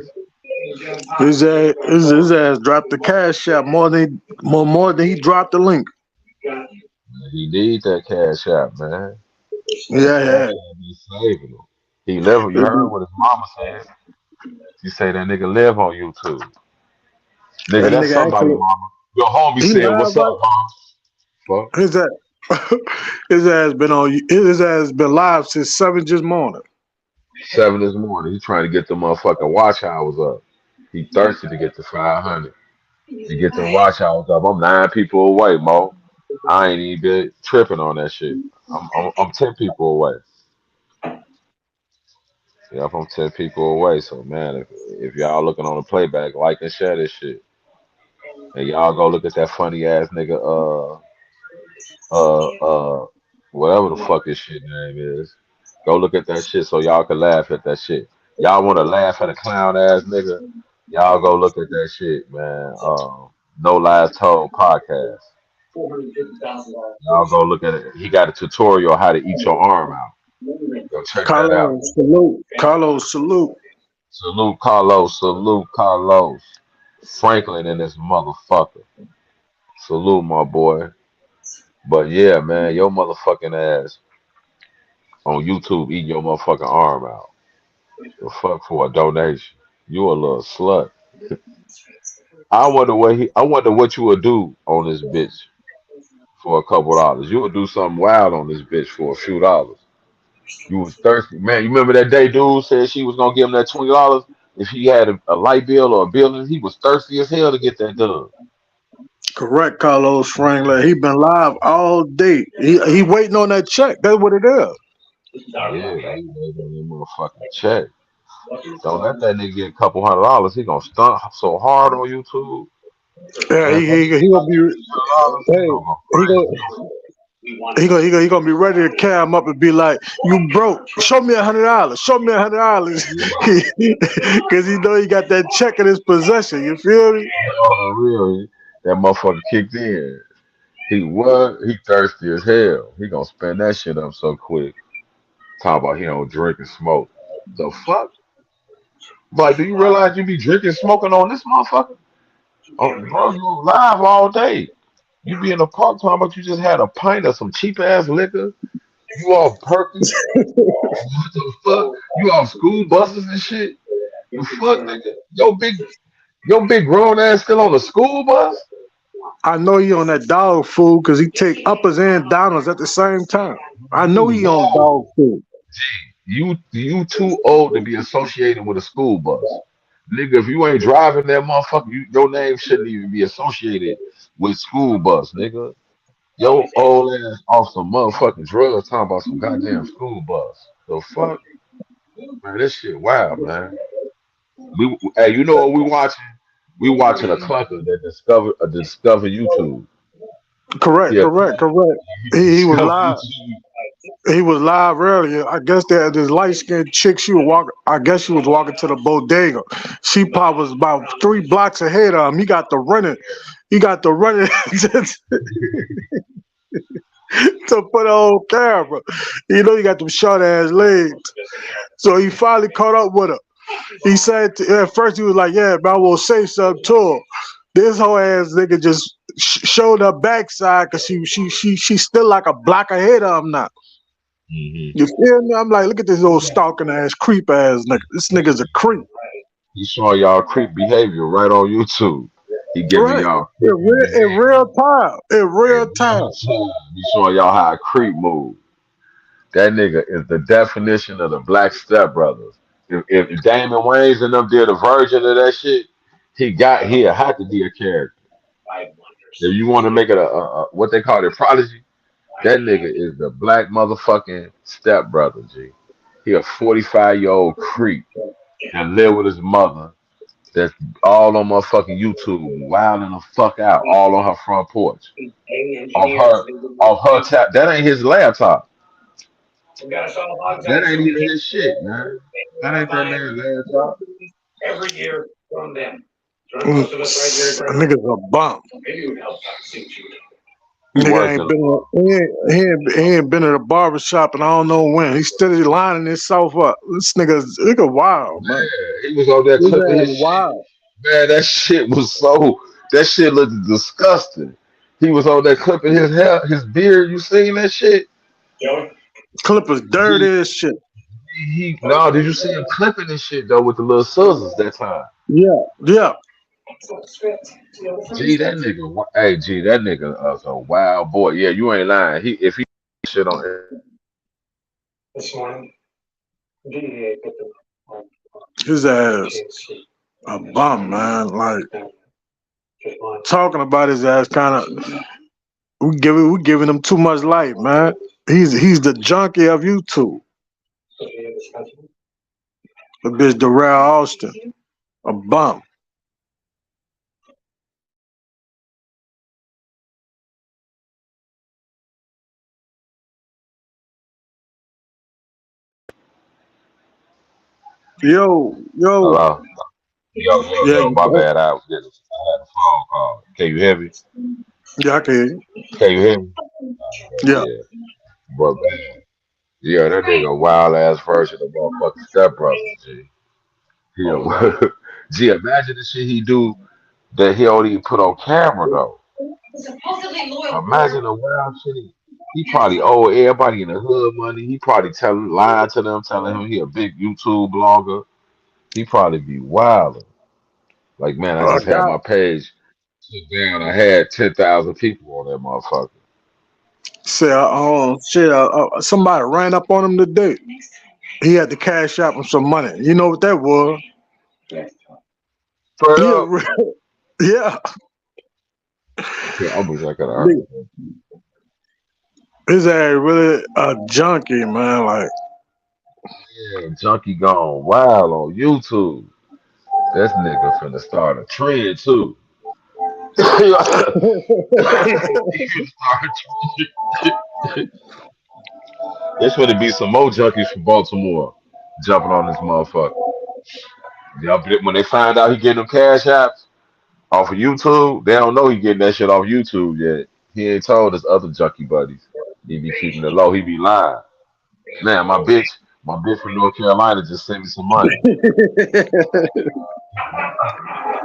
B: His ass dropped the cash out more than he dropped the link.
A: He need that cash app, man. That
B: Yeah,
A: cash
B: yeah.
A: app be saving him. He never. You heard what his mama said. She say that nigga live on YouTube. Nigga,
B: That
A: that's
B: nigga
A: somebody,
B: actually
A: mama. Your homie
B: he
A: said,
B: live
A: "What's
B: right.
A: up, mom?" Fuck.
B: His ass, his ass been live since 7 this morning.
A: 7 this morning. He trying to get the motherfucking watch hours up. He thirsty to get to 500. To get them watch hours up. I'm 9 people away, Mo. I ain't even been tripping on that shit. I'm 10 people away. Yep, I'm 10 people away. So man, if y'all looking on the playback, like and share this shit. And y'all go look at that funny ass nigga, uh, whatever the fuck his shit name is. Go look at that shit so y'all can laugh at that shit. Y'all want to laugh at a clown ass nigga? Y'all go look at that shit, man. No Lies Told podcast. Y'all go look at it. He got a tutorial how to eat your arm out. Go check that out.
B: Carlos, salute. Carlos, salute.
A: Salute Carlos. Salute Carlos. Franklin and this motherfucker. Salute my boy. But yeah, man, your motherfucking ass on YouTube eating your motherfucking arm out. The fuck for a donation. You a little slut. I wonder what you would do on this bitch for a couple dollars. You would do something wild on this bitch for a few dollars. You was thirsty. Man, you remember that day dude said she was gonna give him that $20 if he had a light bill or a bill? He was thirsty as hell to get that done.
B: Correct, Carlos Franklin. He been live all day. He waiting on that check. That's what it is.
A: Yeah, he made that motherfucking check. Don't let that nigga get a couple $100. He gonna stunt so hard on YouTube.
B: Yeah,
A: Man, that
B: he gonna be.
A: $200, he
B: Hey,
A: gonna go
B: he
A: crazy.
B: gonna he gonna be ready to carry him up and be like, "You broke? Show me $100. Show me $100," because he know he got that check in his possession. You feel me?
A: For real, that motherfucker kicked in. He thirsty as hell. He gonna spend that shit up so quick. Talk about he don't drink and smoke. The fuck? Like, do you realize you be drinking, smoking on this motherfucker? Oh, bro, you live all day. You be in the park talking about you just had a pint of some cheap ass liquor. You all perky. What the fuck? You off school buses and shit. The fuck, nigga? Your big grown ass still on the school bus?
B: I know he on that dog food because he take uppers and downers at the same time. I know
A: You
B: he on
A: old.
B: dog food.
A: You too old to be associated with a school bus. Nigga, if you ain't driving that motherfucker, your name shouldn't even be associated with school bus, nigga. Your old ass off some motherfucking drugs talking about some goddamn school bus. The fuck? Man, this shit wild, man. Hey, you know what we watching? We watching a clunker that discover YouTube.
B: Correct,
A: Yeah,
B: correct, correct. He was
A: discover
B: live.
A: YouTube.
B: He was live earlier. I guess that this light skinned chick, she was walking. I guess she was walking to the bodega. She probably was about 3 blocks ahead of him. He got the running. He got the running to put on camera. You know, he got them short ass legs. So he finally caught up with her. He said at first he was like, "Yeah, but I will say something to her." This whole ass nigga just showed her backside because she's still like a block ahead of him now.
A: hmm
B: You feel me? I'm like, look at this old stalking ass, creep ass nigga. This nigga's a creep.
A: He showing y'all creep behavior right on YouTube. He giving
B: Right.
A: y'all
B: In
A: creepy behavior.
B: real time. In
A: In
B: real
A: real
B: time.
A: time. He showing y'all how a creep move. That nigga is the definition of the black stepbrothers. If Damon Wayans and them did a version of that shit, he had to be a character. If you want to make it a what they call it prodigy, that nigga is the black motherfucking stepbrother, G. He a 45-year-old creep that live with his mother. That's all on motherfucking YouTube, wilding the fuck out, all on her front porch. Off her tap. That ain't his laptop. That ain't even his shit, man. That ain't that man's laptop.
B: Nigga's a bum.
A: He
B: Nigga
A: worked in
B: ain't
A: a
B: been
A: bar.
B: he ain't been at a barber shop and I don't know when. He's steady lining himself up. This nigga wild, man.
A: Man, he was on there
B: This
A: clipping
B: man
A: his shit.
B: wild.
A: Man, that shit looked disgusting. He was on there clipping his hair, his beard. You seen that shit?
B: Clippers dirty
A: He,
B: as shit.
A: no, did you see him clipping his shit though with the little scissors that time?
B: Yeah, yeah.
A: Gee, that nigga is a wild boy. Yeah, you ain't lying. If he shit on,
B: His ass a bum, man. Like talking about his ass kind of we giving him too much light, man. He's the junkie of YouTube. The bitch Darrell Austin. A bum. Yo,
A: Hello?
B: yeah,
A: Yo, my bad. I had a phone call. Can you hear me?
B: yeah, I can hear you.
A: Can you hear me?
B: Yeah.
A: Yeah. But man, yeah, that nigga a wild ass version of motherfucking Step Brothers, G. He a, G, imagine the shit he do that he don't even put on camera though. Imagine the wild shit he probably owe everybody in the hood money. He probably lying to them, telling him he a big YouTube blogger. He probably be wild. Like, man, I just had
B: God
A: my page took down. I had 10,000 people on that motherfucker.
B: said, shit, somebody ran up on him today. He had to cash out him some money. You know what that was?
A: Straight
B: Yeah,
A: up.
B: yeah.
A: Okay, I'm just like an
B: His ass really a junkie, man. Like,
A: yeah, junkie gone wild on YouTube. This nigga finna start a trend too. He finna start a trend. There's finna be some more junkies from Baltimore jumping on this motherfucker. Y'all, when they find out he getting them cash apps off of YouTube, they don't know he getting that shit off YouTube yet. He ain't told his other junkie buddies. He be keeping it low. He be lying. Man, my bitch from North Carolina just sent me some money.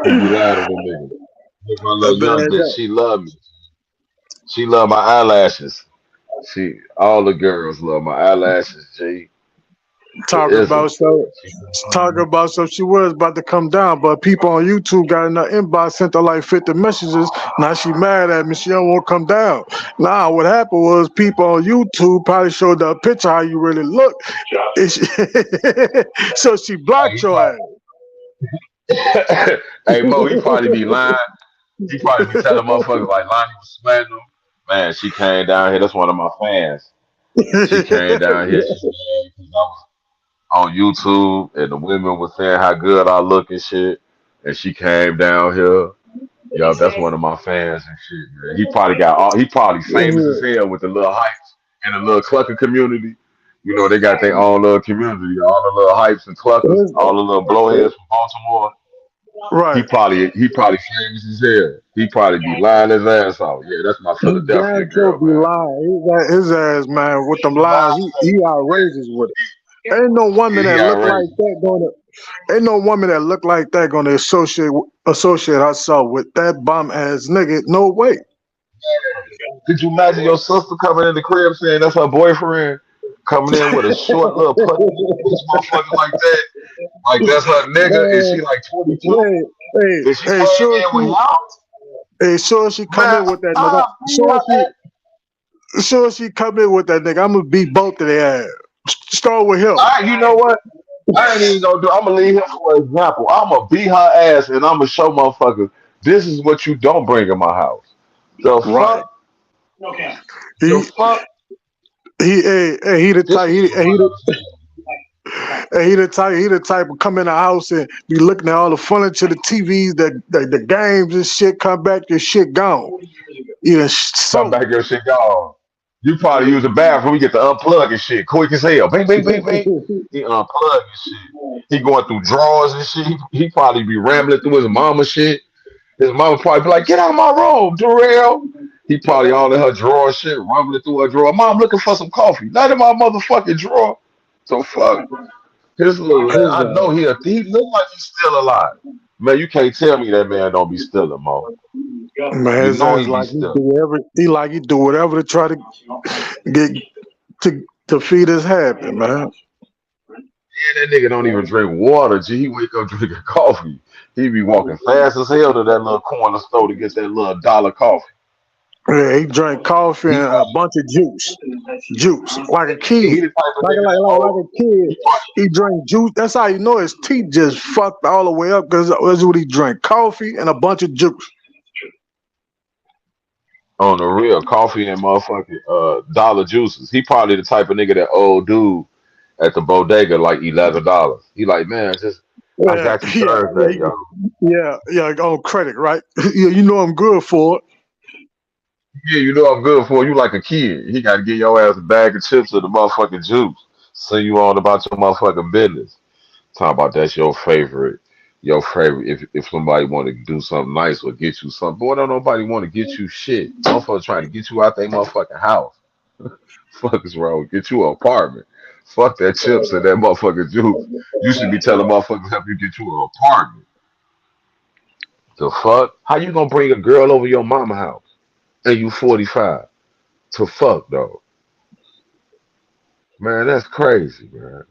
A: He be lying to them niggas. Look, my little young
B: man,
A: bitch, she love me. She love my eyelashes. All the girls love my eyelashes, G. The
B: talking about
A: ism.
B: so
A: She
B: talking about so she was about to come down, but people on YouTube got in the inbox, sent her like 50 messages. Now she mad at me. She don't want to come down. Nah, what happened was people on YouTube probably showed her a picture how you really look. And so she blocked
A: Hey,
B: your ass.
A: hey Mo, he probably be lying. He probably be telling motherfuckers like Lonnie was sweating them. Man, she came down here. That's one of my fans. She came down here. She mad 'cause I was on YouTube and the women was saying how good I look and shit. And she came down here. Yo, that's one of my fans and shit, man. He probably famous as hell with the little hypes and the little clucker community. You know, they got their own little community, all the little hypes and cluckers, all the little blowheads from Baltimore.
B: Right.
A: He probably famous as hell. He probably be lying his ass off. Yeah, that's my
B: He
A: Philadelphia
B: damn sure
A: girl,
B: be
A: man.
B: lying. His ass, man, with them
A: He
B: lies,
A: lying.
B: he outrageous with it. Ain't no woman
A: Yeah,
B: that
A: he
B: look like
A: outrageous.
B: that gonna. Ain't no woman that look like that gonna associate herself with that bum ass nigga. No way.
A: Could you imagine your sister coming in the crib saying that's her boyfriend? Coming in with a short little putty bitch motherfucker like that. Like that's her nigga and
B: Man,
A: she like 22.
B: hey, hey,
A: And she
B: hey,
A: came in with y'all?
B: sure she come
A: Man,
B: in with that nigga.
A: I'll be her ex.
B: Sure she come in with that nigga. I'm gonna beat both of their ass. Start with him.
A: You know what? I ain't even gonna do. I'm gonna leave him for example. I'm gonna beat her ass and I'm gonna show motherfuckers this is what you don't bring in my house. The
B: Right.
A: fuck, the
B: He
A: fuck.
B: he the
A: This
B: type
A: is
B: he
A: some
B: and he the
A: wild shit.
B: he the type of come in the house and be looking at all the furniture, the TVs, the games and shit. Come back, your shit gone. You done
A: Come
B: sold.
A: back your shit gone. You probably use the bathroom. You get to unplug and shit quick as hell. Bing, bing, bing, bing. He unplug and shit. He going through drawers and shit. He probably be rambling through his mama shit. His mama probably be like, "Get out of my room, Darrell." He probably all in her drawer shit, rumbling through her drawer. Mom looking for some coffee. Not in my motherfucking drawer. So fuck. His little
B: His
A: I know he look like he's still alive. Man, you can't tell me that man don't be stealing, Mo.
B: man,
A: You
B: his
A: know
B: ass
A: he be
B: like
A: stealing.
B: he do whatever to try to get to feed his habit, man.
A: And that nigga don't even drink water. G, he wake up drinking coffee. He be walking fast as hell to that little corner store to get that little dollar coffee.
B: Yeah, he drank coffee
A: He
B: and a
A: probably
B: bunch of juice like a
A: he
B: kid,
A: the type of
B: like
A: nigga that
B: like a kid.
A: he probably
B: He drank juice. That's how you know his teeth just fucked all the way up because that's what he drank: coffee and a bunch of juice.
A: on the real coffee and motherfucking dollar juices. He probably the type of nigga that old dude at the bodega like $11. He like, man, just I
B: Yeah,
A: got you
B: yeah,
A: Thursday, yo.
B: yeah. On credit, right? Yeah, you know I'm good for it.
A: Yeah, you know I'm good for you like a kid. He got to get your ass a bag of chips or the motherfucking juice. Send you on about your motherfucking business. Talking about that's your favorite. Your favorite. If somebody want to do something nice or get you something, boy, don't nobody want to get you shit. Motherfuckers trying to get you out their motherfucking house. Fuck is wrong? Get you an apartment. Fuck that chips and that motherfucking juice. You should be telling motherfuckers help you get you an apartment. The fuck? How you gonna bring a girl over your mama house and you 45 to fuck though? Man, that's crazy, man.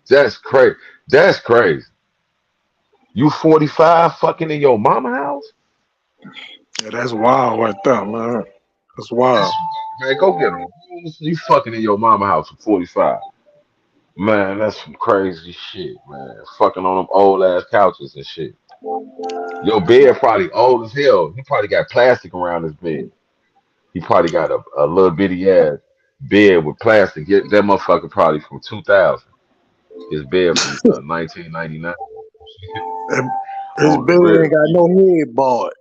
A: That's crazy. That's crazy. You 45 fucking in your mama house?
B: Yeah, that's wild right there, man. That's wild.
A: That's, man, go get them. You fucking in your mama house at 45. Man, that's some crazy shit, man. Fucking on them old ass couches and shit. Your bed probably old as hell. He probably got plastic around his bed. He probably got a little bitty ass bed with plastic. That motherfucker probably from 2000. His bed from 1999
B: And his
A: on the
B: bed ain't
A: real.
B: got no headboard.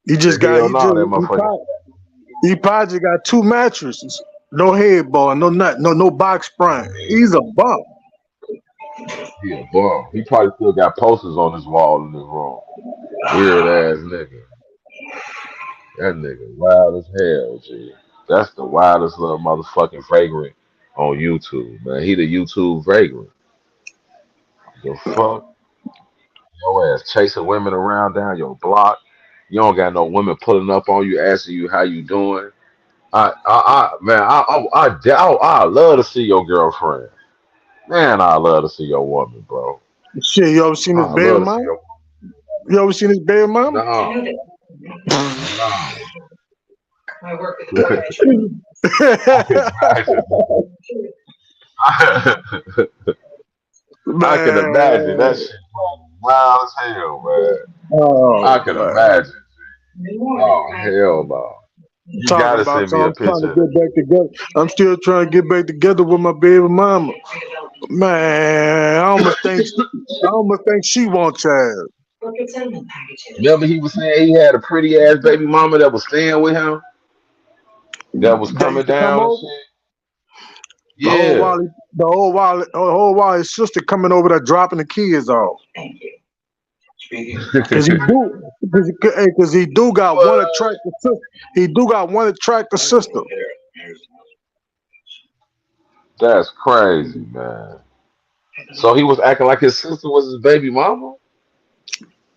B: He just got
A: Hell
B: he just
A: no, that motherfucker.
B: he probably just got two mattresses, no headboard, no nut, no box spring. He's a bum.
A: He a bum. He probably still got posters on his wall in his room. Weird ass nigga. That nigga wild as hell, G. That's the wildest little motherfucking vagrant on YouTube, man. He the YouTube vagrant. The fuck? Your ass chasing women around down your block. You don't got no women pulling up on you, asking you how you doing. Man, I love to see your girlfriend. Man, I love to see your woman, bro.
B: Shit, you ever seen his
A: I
B: baby
A: love to see
B: mama?
A: your
B: You ever seen his baby mama?
A: no, no. I can imagine. I can imagine that
B: Man,
A: shit wild as hell, man. I
B: oh
A: can
B: man.
A: imagine. Oh hell no! You
B: Talking
A: gotta
B: about
A: send
B: so
A: me a
B: I'm trying to
A: picture.
B: get back together. I'm still trying to get back together with my baby mama. Man, I almost think she wants child.
A: Remember, he was saying he had a pretty ass baby mama that was staying with him, that was
B: That
A: coming
B: used to come
A: down and
B: over.
A: shit.
B: The whole
A: Yeah,
B: while, his sister coming over there dropping the kids off. Cause he do, cause he do got one
A: what?
B: attractive sister. He do got one attractive sister,
A: That's crazy, man. So he was acting like his sister was his baby mama.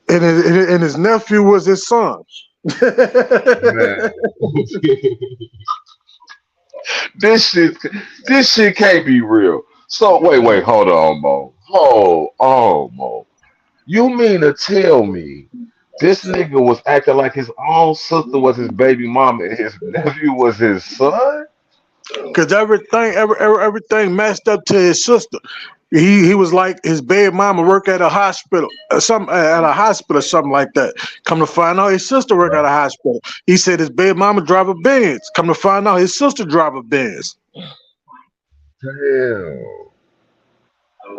B: and his nephew was his son.
A: Man, this shit, this shit can't be real. So wait, hold on, Mo. Hold on, Mo. You mean to tell me this nigga was acting like his own sister was his baby mama and his nephew was his son?
B: Cause everything matched up to his sister. He was like his baby mama work at a hospital, some at a hospital, something like that. Come to find out, his sister work at a hospital. He said his baby mama drive a Benz. Come to find out, his sister drive a Benz.
A: Damn.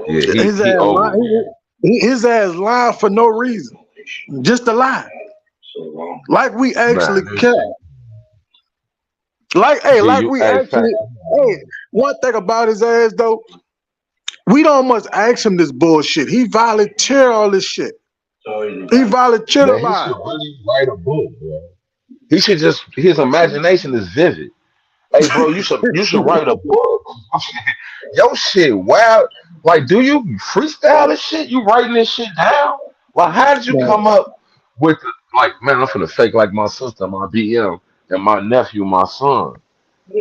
A: Yeah,
B: His
A: he
B: ass
A: over
B: lying.
A: with.
B: His ass lying for no reason, just to lie. Like we actually
A: Man, this
B: care.
A: shit.
B: Like hey,
A: G,
B: like
A: you
B: we
A: a
B: actually.
A: fact.
B: Hey, one thing about his ass though, we don't must ask him this bullshit. He volunteer all this shit. He volunteered to
A: Man, he
B: lie.
A: should really write a book, bro. He should just his imagination is vivid. Hey, bro, you should write a book. Your shit wild. Like, do you freestyle this shit? You writing this shit down? Like, how did you come up with the, like, man, I'm finna fake like my sister, my BM, and my nephew, my son.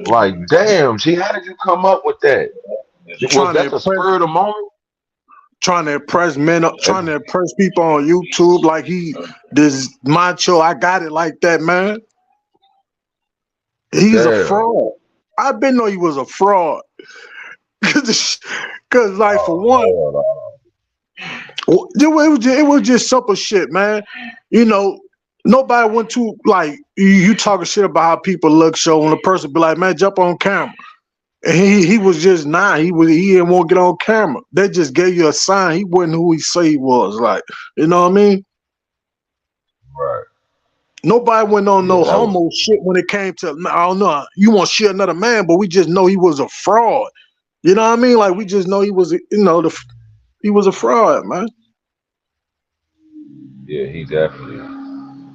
A: Like, damn, G, how did you come up with that? Was
B: Trying to
A: that the
B: impress,
A: spur of the moment?
B: trying to impress men,
A: And
B: trying to impress people on YouTube. Like he, this macho, I got it like that, man. He's a
A: damn.
B: fraud. I been know he was a fraud. Cause like for
A: Oh,
B: one,
A: hell no.
B: it was just simple shit, man. You know, nobody went to like you talking shit about how people look. So when a person be like, man, jump on camera. And he was just not. He didn't want to get on camera. They just gave you a sign. He wasn't who he say he was. Like, you know what I mean?
A: Right.
B: Nobody went on
A: Yeah,
B: no
A: that was
B: homo shit when it came to I don't know. You want to shit another man, but we just know he was a fraud. You know what I mean? Like we just know he was, He was a fraud, man.
A: Yeah, he definitely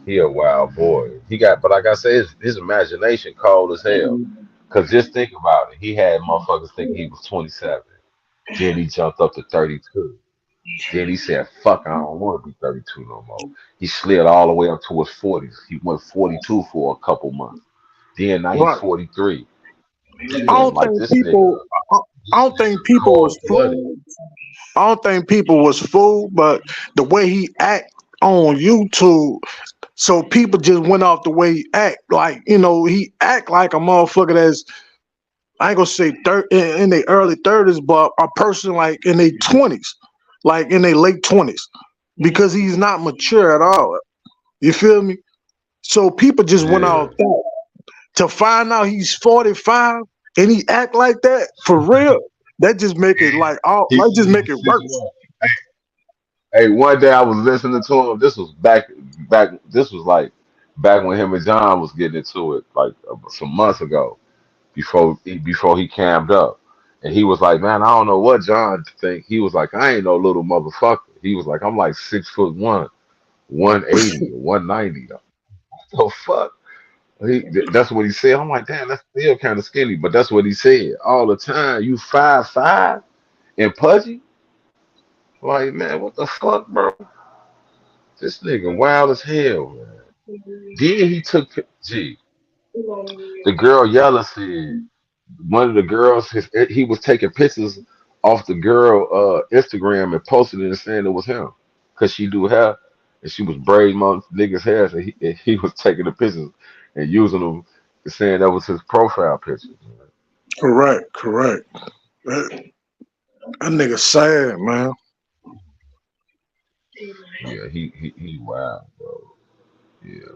A: he a wild boy. He got, but like I said, his imagination cold as hell. Cause just think about it. He had motherfuckers thinking he was 27. Then he jumped up to 32. Then he said, "Fuck, I don't want to be 32 no more." He slid all the way up to his 40s. He went 42 for a couple months. Then now he's
B: Right.
A: 43.
B: I
A: Then
B: don't
A: like
B: think
A: this nigga,
B: people. I don't think people was
A: cold blooded.
B: fooled. I don't think people was fooled, but the way he act on YouTube, so people just went off the way he act. Like he act like a motherfucker that's I ain't gonna say in their early 30s, but a person like in their 20s, like in their late 20s, because he's not mature at all. You feel me? So people just went
A: Yeah.
B: off that to find out he's 45 and he act like that for real. That just make it like all.
A: He
B: That
A: said
B: just
A: he
B: make
A: was
B: it worse.
A: 61. Hey, one day I was listening to him. This was back. This was like back when him and John was getting into it, like some months ago, before he cammed up, and he was like, "Man, I don't know what John think." He was like, "I ain't no little motherfucker." He was like, "I'm like 6'1", 180 or 190. The fuck? That's what he said. I'm like, damn, that's still kind of skinny, but that's what he said all the time. You 5'5" and pudgy? Like, man, what the fuck, bro? This nigga wild as hell, man. Then he took, gee, the girl Yella said one of the girls, he was taking pictures off the girl Instagram and posted it and saying it was him because she do hair and she was braiding my niggas' hair. So he was taking the pictures and using them and saying that was his profile picture.
B: Correct, correct. That nigga sad, man.
A: Yeah, he wild, bro. Yeah,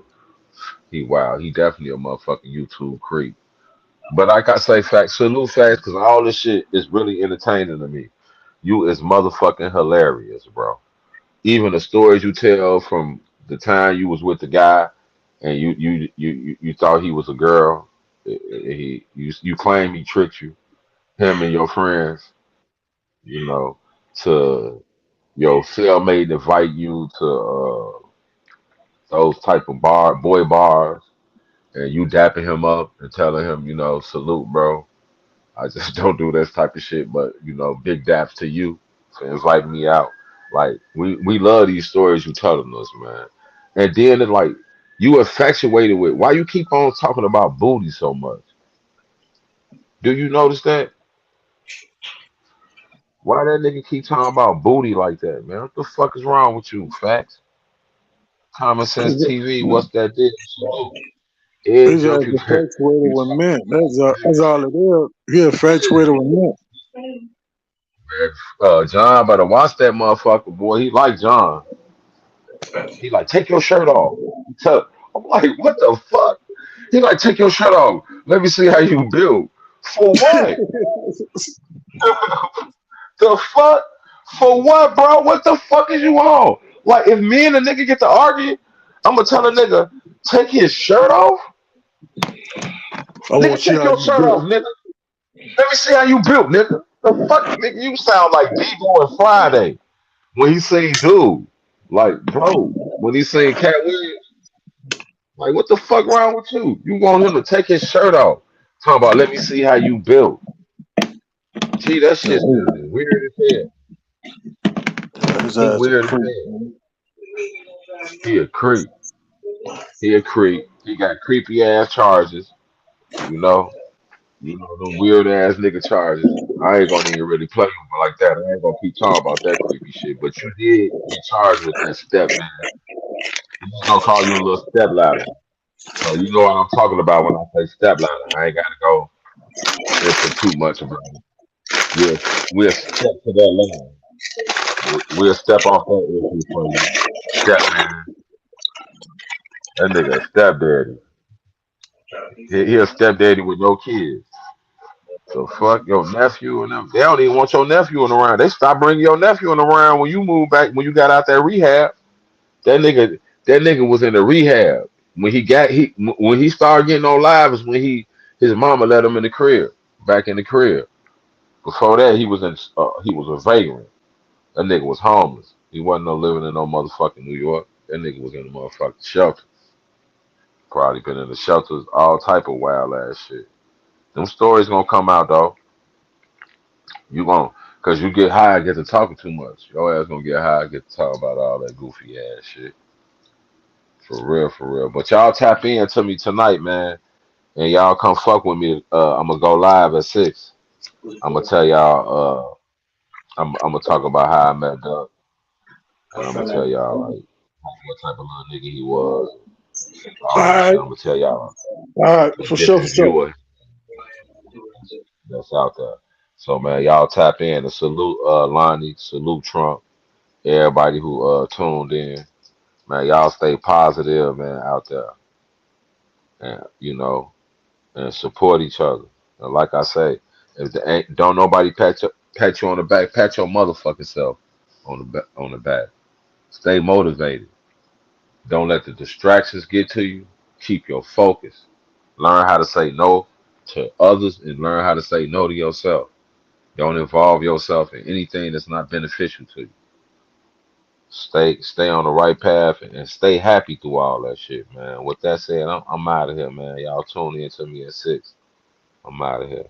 A: he wild. He definitely a motherfucking YouTube creep. But like I say, facts, salute facts, because all this shit is really entertaining to me. You is motherfucking hilarious, bro. Even the stories you tell from the time you was with the guy and you thought he was a girl. You claim he tricked you, him and your friends, you know, to your cellmate invite you to those type of boy bars, and you dapping him up and telling him, salute, bro. I just don't do this type of shit, but big daps to you for inviting me out. Like we love these stories you telling us, man. And then it like you infatuated with why you keep on talking about booty so much. Do you notice that? Why that nigga keep talking about booty like that, man? What the fuck is wrong with you, facts? Common Sense TV, what's that deal? Salute. Ed
B: He's just
A: Junkie,
B: infatuated
A: you
B: with
A: talking
B: men. That's
A: niggas.
B: all it is. He infatuated with men.
A: Man, John better watch that motherfucker, boy. He like John. He like, take your shirt off. I'm like, what the fuck? He like, take your shirt off. Let me see how you build. For what? The fuck? For what, bro? What the fuck is you on? Like, if me and the nigga get to argue, I'm gonna tell a nigga, take his shirt off?
B: I want
A: Nigga,
B: to see
A: take
B: how
A: your
B: you
A: shirt
B: do
A: off, nigga. Let me see how you built, nigga. The fuck, nigga, you sound like Debo and Friday when he sing dude. Like, bro, when he sing Cat Williams, like, what the fuck wrong with you? You want him to take his shirt off. Talking about, let me see how you built. Gee, that shit
B: it.
A: is weird as hell.
B: His
A: He
B: ass a
A: weird as
B: creep.
A: hell. He a creep. He a creep. He got creepy ass charges. You know, them weird ass nigga charges. I ain't gonna even really play with him like that. I ain't gonna keep talking about that creepy shit. But you did get charged with that step, man. I'm just gonna call you a little step ladder. So you know what I'm talking about when I say step ladder. I ain't gotta go into too much about it. We'll we'll step to that line. We'll step off that issue for you. Step man. That nigga a stepdaddy. He a stepdaddy with no kids. So fuck your nephew and them. They don't even want your nephew in around. They stopped bringing your nephew in around when you moved back when you got out that rehab. That nigga was in the rehab when when he started getting on live is when his mama let him in the crib back in the crib. Before that he was a vagrant. That nigga was homeless. He wasn't no living in no motherfucking New York. That nigga was in the motherfucking shelter. Probably been in the shelters, all type of wild ass shit. Them stories gonna come out though. You gonna, cause you get high, get to talking too much. Your ass gonna get high, get to talk about all that goofy ass shit. For real, for real. But y'all tap in to me tonight, man. And y'all come fuck with me. I'm gonna go live at 6. I'm gonna tell y'all. I'm gonna talk about how I met Doug, and I'm gonna tell y'all like what type of little nigga he was,
B: All
A: all that
B: right,
A: shit. I'm gonna tell y'all
B: all right,
A: a
B: for sure, for
A: different
B: sure.
A: view of that's out there. So man, y'all tap in and salute Lonnie, salute Trump, everybody who tuned in. Man, y'all stay positive, man, out there, and and support each other. And like I say, if the ain't don't nobody pat you on the back, pat your motherfucking self on the back. Stay motivated. Don't let the distractions get to you. Keep your focus. Learn how to say no to others and learn how to say no to yourself. Don't involve yourself in anything that's not beneficial to you. Stay on the right path and stay happy through all that shit, man. With that said, I'm out of here, man. Y'all tune in to me at 6. I'm out of here.